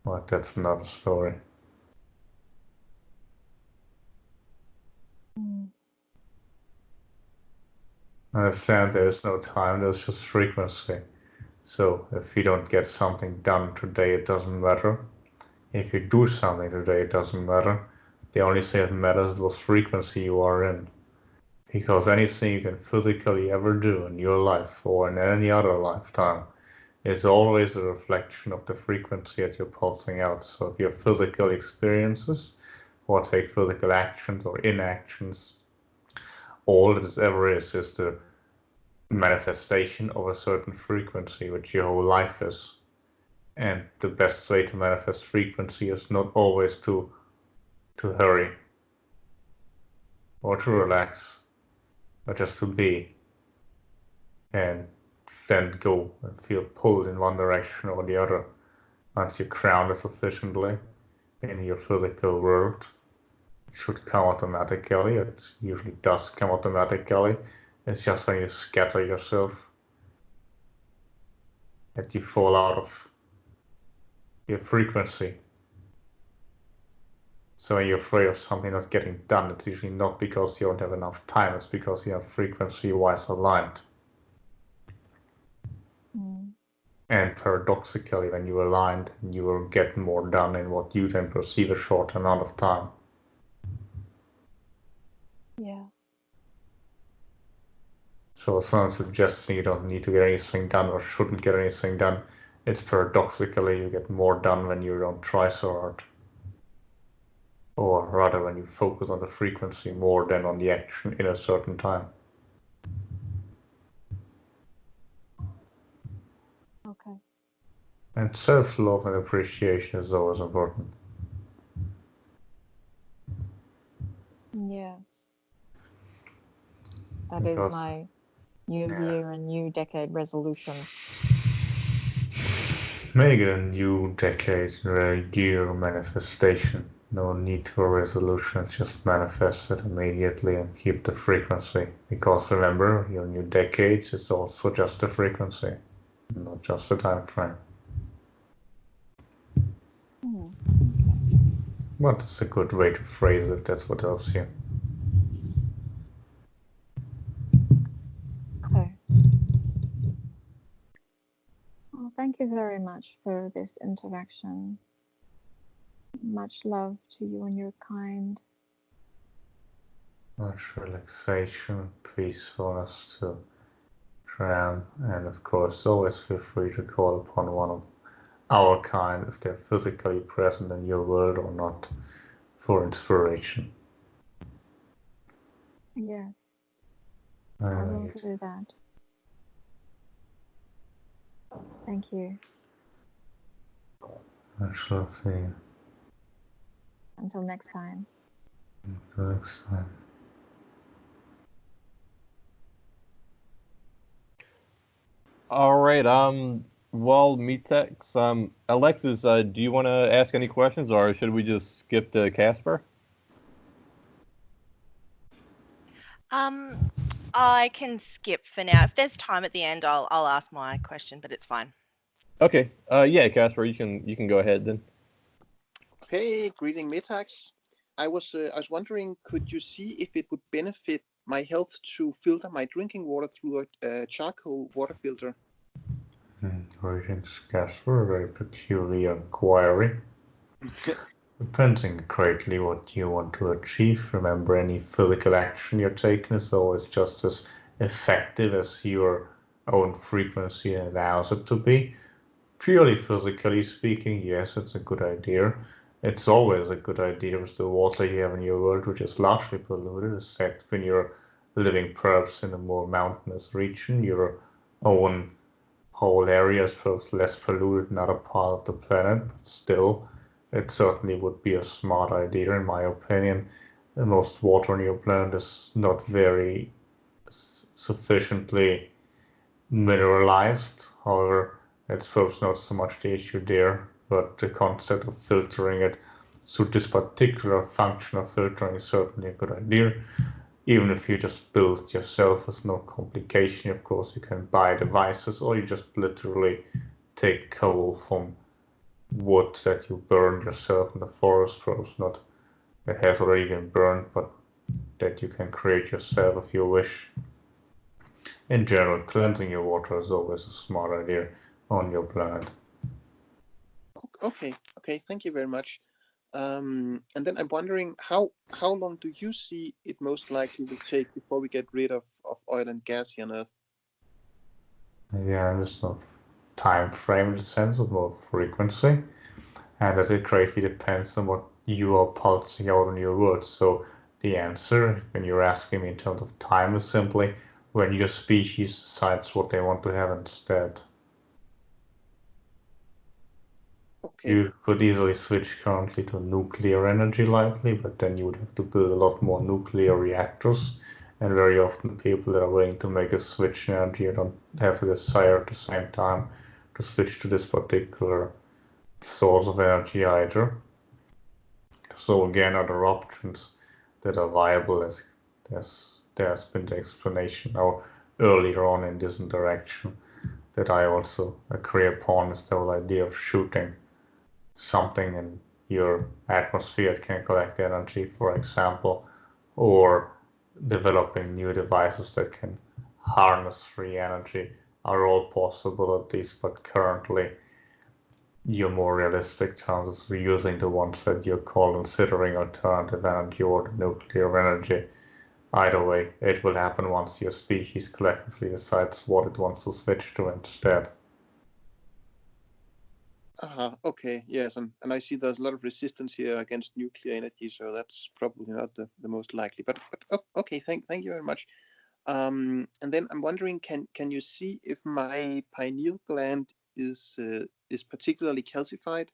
But that's another story. I understand there is no time, there's just frequency. So if you don't get something done today, it doesn't matter. If you do something today, it doesn't matter. The only thing that matters is what frequency you are in. Because anything you can physically ever do in your life or in any other lifetime is always a reflection of the frequency that you're pulsing out. So if you have physical experiences or take physical actions or inactions, all it ever is the manifestation of a certain frequency, which your whole life is. And the best way to manifest frequency is not always to hurry or to relax, but just to be, and then go and feel pulled in one direction or the other. Once you're grounded sufficiently in your physical world, it should come automatically. It usually does come automatically. It's just when you scatter yourself that you fall out of your frequency. So when you're afraid of something not getting done, it's usually not because you don't have enough time, it's because you're frequency-wise aligned. And paradoxically, when you're aligned, you will get more done in what you then perceive a short amount of time. Yeah. So it's not suggesting you don't need to get anything done or shouldn't get anything done. It's paradoxically you get more done when you don't try so hard. Or rather when you focus on the frequency more than on the action in a certain time. Okay. And self-love and appreciation is always important. Yes. That is my New Year and New Decade resolution. Make it a new decade, a year manifestation. No need for resolutions, just manifest it immediately and keep the frequency. Because remember, your new decades is also just a frequency, not just a time frame. But it's a good way to phrase it, that's what helps you. Okay. Well, thank you very much for this interaction. Much love to you and your kind. much relaxation, peacefulness to drown, and of course always feel free to call upon one of our kind if they're physically present in your world or not for inspiration. Yes, I will do that. Thank you. Much love to you. Until next time. Until next time. All right. Well, Metax, Alexis, do you want to ask any questions, or should we just skip to Casper? I can skip for now. If there's time at the end, I'll ask my question, but it's fine. Okay. Yeah, Casper, you can go ahead then. Okay, greeting Metax. I was wondering, could you see if it would benefit my health to filter my drinking water through a charcoal water filter? Greetings, Casper. A very peculiar inquiry. Depending greatly what you want to achieve. Remember, any physical action you're taking is always just as effective as your own frequency allows it to be. Purely physically speaking, yes, it's a good idea. It's always a good idea with the water you have in your world, which is largely polluted, except when you're living perhaps in a more mountainous region. Your own whole area is perhaps less polluted than other part of the planet, but still, it certainly would be a smart idea, in my opinion. Most water on your planet is not very sufficiently mineralized. However, it's perhaps not so much the issue there, but the concept of filtering it. So this particular function of filtering is certainly a good idea. Even if you just build yourself, there's no complication. Of course, you can buy devices, or you just literally take coal from wood that you burned yourself in the forest. Perhaps not, it has already been burned, but that you can create yourself if you wish. In general, cleansing your water is always a smart idea on your planet. Okay, thank you very much. And then I'm wondering, how long do you see it most likely will take before we get rid of oil and gas here on Earth? Yeah, there's no time frame in the sense of more frequency, and that it greatly depends on what you are pulsing out in your world. So the answer, when you're asking me in terms of time, is simply when your species decides what they want to have instead. Okay. You could easily switch currently to nuclear energy likely, but then you would have to build a lot more nuclear reactors, and very often people that are willing to make a switch in energy don't have the desire at the same time to switch to this particular source of energy either. So again, other options that are viable, as there's been the explanation now earlier on in this interaction that I also agree upon, is the whole idea of shooting something in your atmosphere that can collect energy, for example, or developing new devices that can harness free energy are all possibilities, but currently your more realistic chances of using the ones that you're considering alternative energy or nuclear energy. Either way, it will happen once your species collectively decides what it wants to switch to instead. Okay, yes, and I see there's a lot of resistance here against nuclear energy, so that's probably not the most likely. But okay, thank you very much. And then I'm wondering, can you see if my pineal gland is particularly calcified?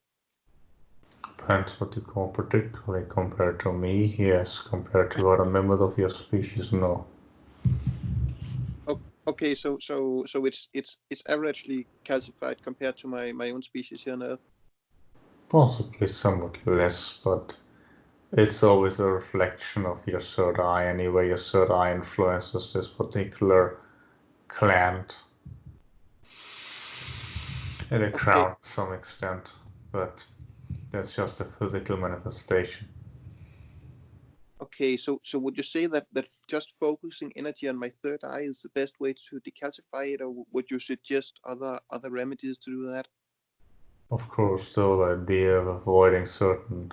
Depends what you call particularly. Compared to me, yes. Compared to other members of your species, no. Okay, so it's averagely calcified compared to my own species here on Earth. Possibly somewhat less, but it's always a reflection of your third eye anyway. Your third eye influences this particular gland in a crown to some extent, but that's just a physical manifestation. Okay, so would you say that just focusing energy on my third eye is the best way to decalcify it, or would you suggest other remedies to do that? Of course, the whole idea of avoiding certain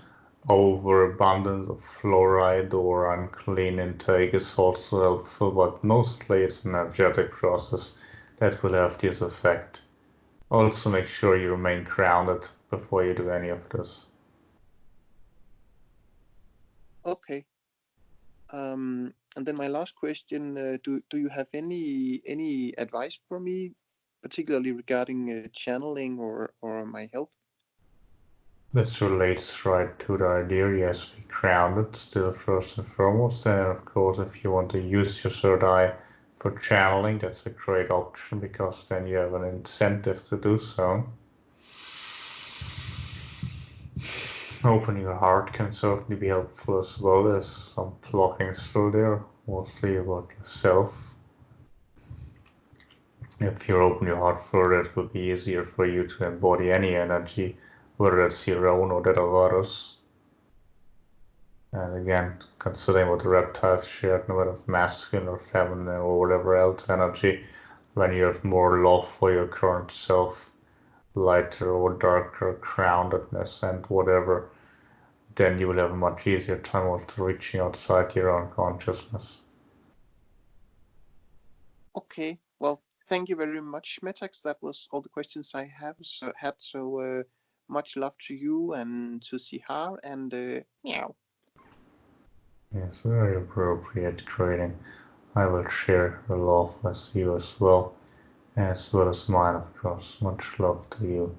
overabundance of fluoride or unclean intake is also helpful, but mostly it's an energetic process that will have this effect. Also make sure you remain grounded before you do any of this. Okay. And then my last question: do you have any advice for me, particularly regarding channeling or my health? This relates right to the idea, yes, be grounded still first and foremost, and of course if you want to use your third eye for channeling, that's a great option because then you have an incentive to do so. Opening your heart can certainly be helpful as well. There's some blockings through there, mostly about yourself. If you open your heart further, it will be easier for you to embody any energy, whether it's your own or that of others. And again, considering what the reptiles shared, no matter if masculine or feminine or whatever else energy, when you have more love for your current self, lighter or darker groundedness and whatever, then you will have a much easier time also reaching outside your own consciousness. Okay, well, thank you very much, Metax. That was all the questions I had. So much love to you and to Sihar and meow. Yes, very appropriate greeting. I will share the love with you as well as mine, of course. Much love to you.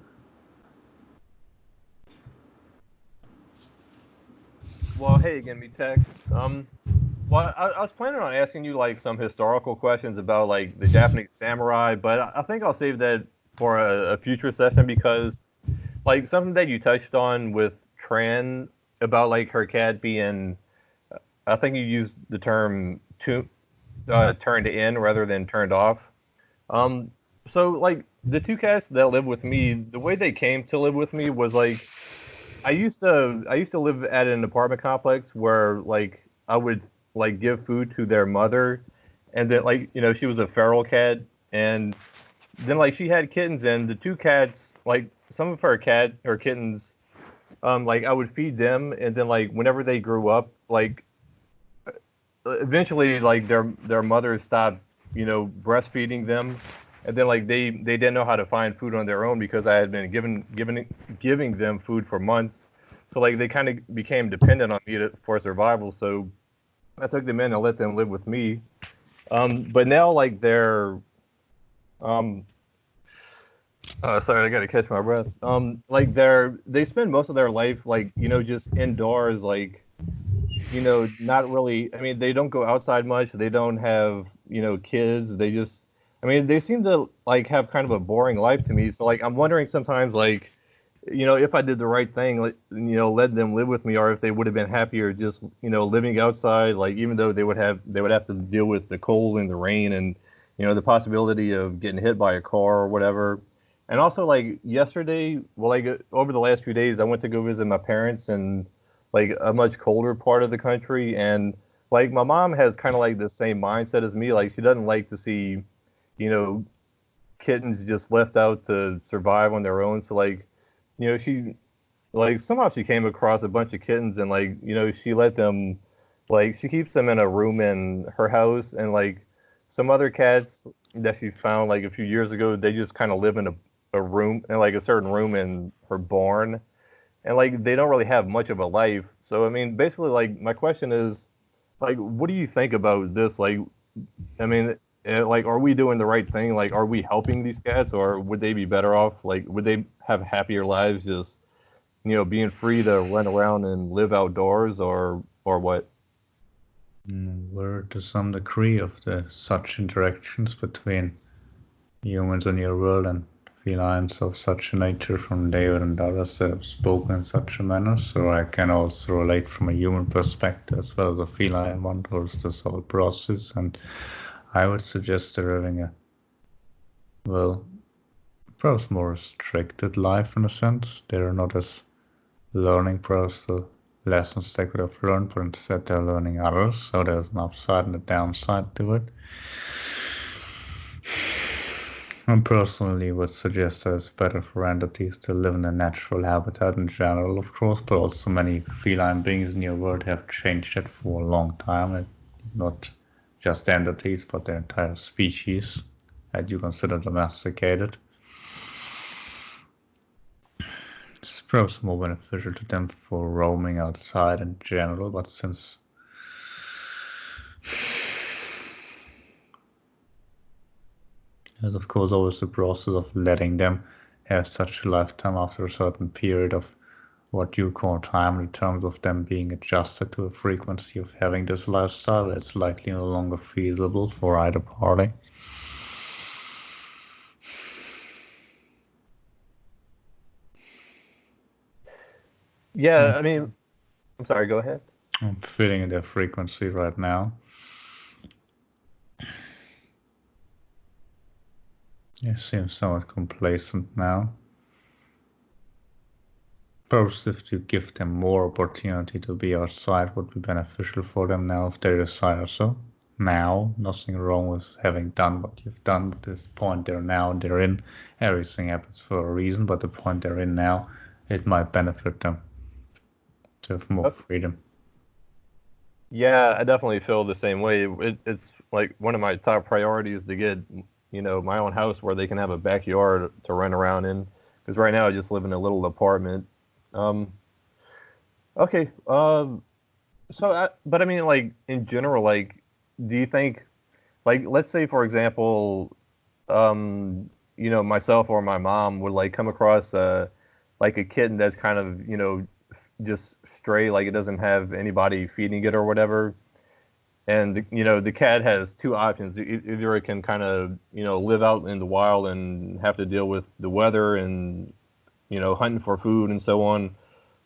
Well, hey again, Metax. Well, I was planning on asking you like some historical questions about like the Japanese samurai, but I think I'll save that for a future session because like something that you touched on with Tran about like her cat being, I think you used the term turned in rather than turned off. So like the two cats that live with me, the way they came to live with me was like I used to live at an apartment complex where like I would like give food to their mother, and then like she was a feral cat, and then like she had kittens, and the two cats like some of her kittens, like I would feed them, and then like whenever they grew up, like eventually like their mothers stopped breastfeeding them, and then like they didn't know how to find food on their own because I had been giving them food for months, so like they kind of became dependent on me for survival. So I took them in and let them live with me, but now like they're sorry, I gotta catch my breath. Like they spend most of their life like just indoors, like not really. I mean, they don't go outside much. They don't have kids. They just, I mean, they seem to like have kind of a boring life to me. So like, I'm wondering sometimes like, if I did the right thing, like, let them live with me, or if they would have been happier just living outside. Like even though they would have to deal with the cold and the rain and the possibility of getting hit by a car or whatever. And also like yesterday, well, like over the last few days, I went to go visit my parents in like a much colder part of the country, and like my mom has kind of like the same mindset as me. Like she doesn't like to see, kittens just left out to survive on their own. So like, she like somehow she came across a bunch of kittens and like she let them, like she keeps them in a room in her house, and like some other cats that she found like a few years ago, they just kind of live in a room, in like a certain room in her barn, and like they don't really have much of a life. So I mean, basically, like my question is, like, what do you think about this? Like, I mean, like, are we doing the right thing? Like, are we helping these cats, or would they be better off? Like, would they have happier lives just being free to run around and live outdoors, or what? Were to some degree of such interactions between humans in your world and felines of such a nature from David and others that have spoken in such a manner, so I can also relate from a human perspective as well as a feline one towards this whole process, and I would suggest they're having a, well, perhaps more restricted life in a sense. They're not as learning perhaps the lessons they could have learned, but instead they're learning others, so there's an upside and a downside to it. I personally would suggest that it's better for entities to live in a natural habitat in general, of course, but also many feline beings in your world have changed it for a long time, and not just entities, but their entire species that you consider domesticated. It's perhaps more beneficial to them for roaming outside in general, but since there's of course always the process of letting them have such a lifetime after a certain period of what you call time, in terms of them being adjusted to a frequency of having this lifestyle, it's likely no longer feasible for either party. Yeah, I mean, I'm sorry, go ahead. I'm feeling their frequency right now. They seem somewhat complacent now. Perhaps if you give them more opportunity to be outside would be beneficial for them now if they desire so. Now, nothing wrong with having done what you've done, but this point they're in. Everything happens for a reason, but the point they're in now, it might benefit them to have more freedom. Yeah, I definitely feel the same way. It's like one of my top priorities to get, my own house where they can have a backyard to run around in. Because right now I just live in a little apartment. Okay. But I mean, like in general, like, do you think, like, let's say for example, myself or my mom would like come across like a kitten that's kind of, just stray, like it doesn't have anybody feeding it or whatever. And the cat has two options. Either it can kind of live out in the wild and have to deal with the weather and hunting for food and so on,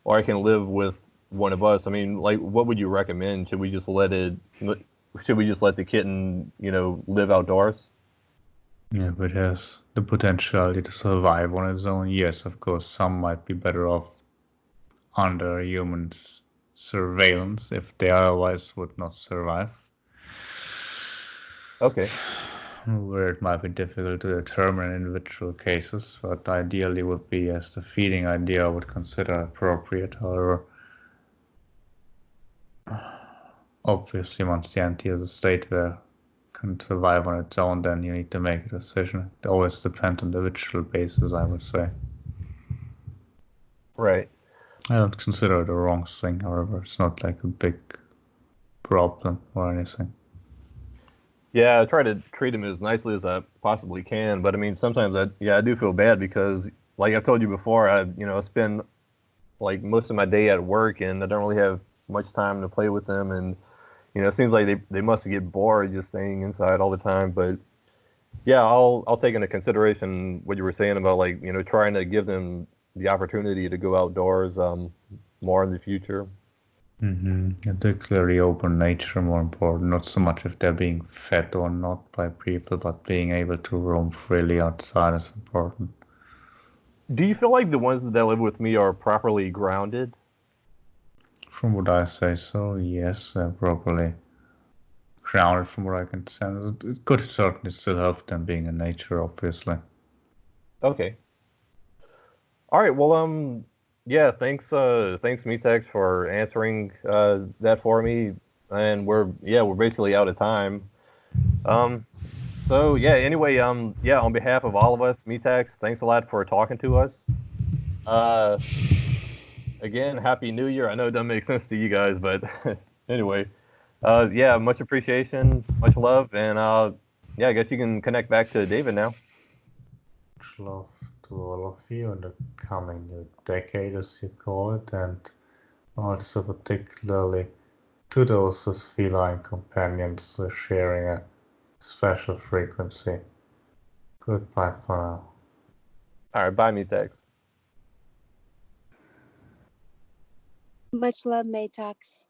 or I can live with one of us. I mean, like, what would you recommend? Should we just let the kitten live outdoors? Yeah, but it has the potentiality to survive on its own. Yes, of course, some might be better off under human surveillance if they otherwise would not survive. Okay. Where it might be difficult to determine in individual cases, but ideally would be as the feeding idea I would consider appropriate. However, obviously once the entity is a state where it can survive on its own, then you need to make a decision. It always depends on the individual basis, I would say. Right. I don't consider it a wrong thing, however, it's not like a big problem or anything. Yeah, I try to treat him as nicely as I possibly can, but I mean, sometimes I do feel bad because, like I've told you before, I spend like most of my day at work and I don't really have much time to play with them, and it seems like they must get bored just staying inside all the time. But yeah, I'll take into consideration what you were saying about, like, trying to give them the opportunity to go outdoors more in the future. The clearly open nature more important, not so much if they're being fed or not by people, but being able to roam freely outside is important. Do you feel like the ones that live with me are properly grounded? From what I say so, yes, they're properly grounded from what I can sense. It could certainly still help them being in nature, obviously. Okay. All right. Well, yeah. Thanks, Metax, for answering that for me. And we're basically out of time. So yeah. Anyway, yeah. On behalf of all of us, Metax, thanks a lot for talking to us. Again, Happy New Year. I know it doesn't make sense to you guys, but anyway, yeah. Much appreciation, much love, and yeah. I guess you can connect back to David now. Much love to all of you in the coming new decade, as you call it, and also particularly to those as feline companions sharing a special frequency. Goodbye for now. All right, bye, Metax. Much love, Metax.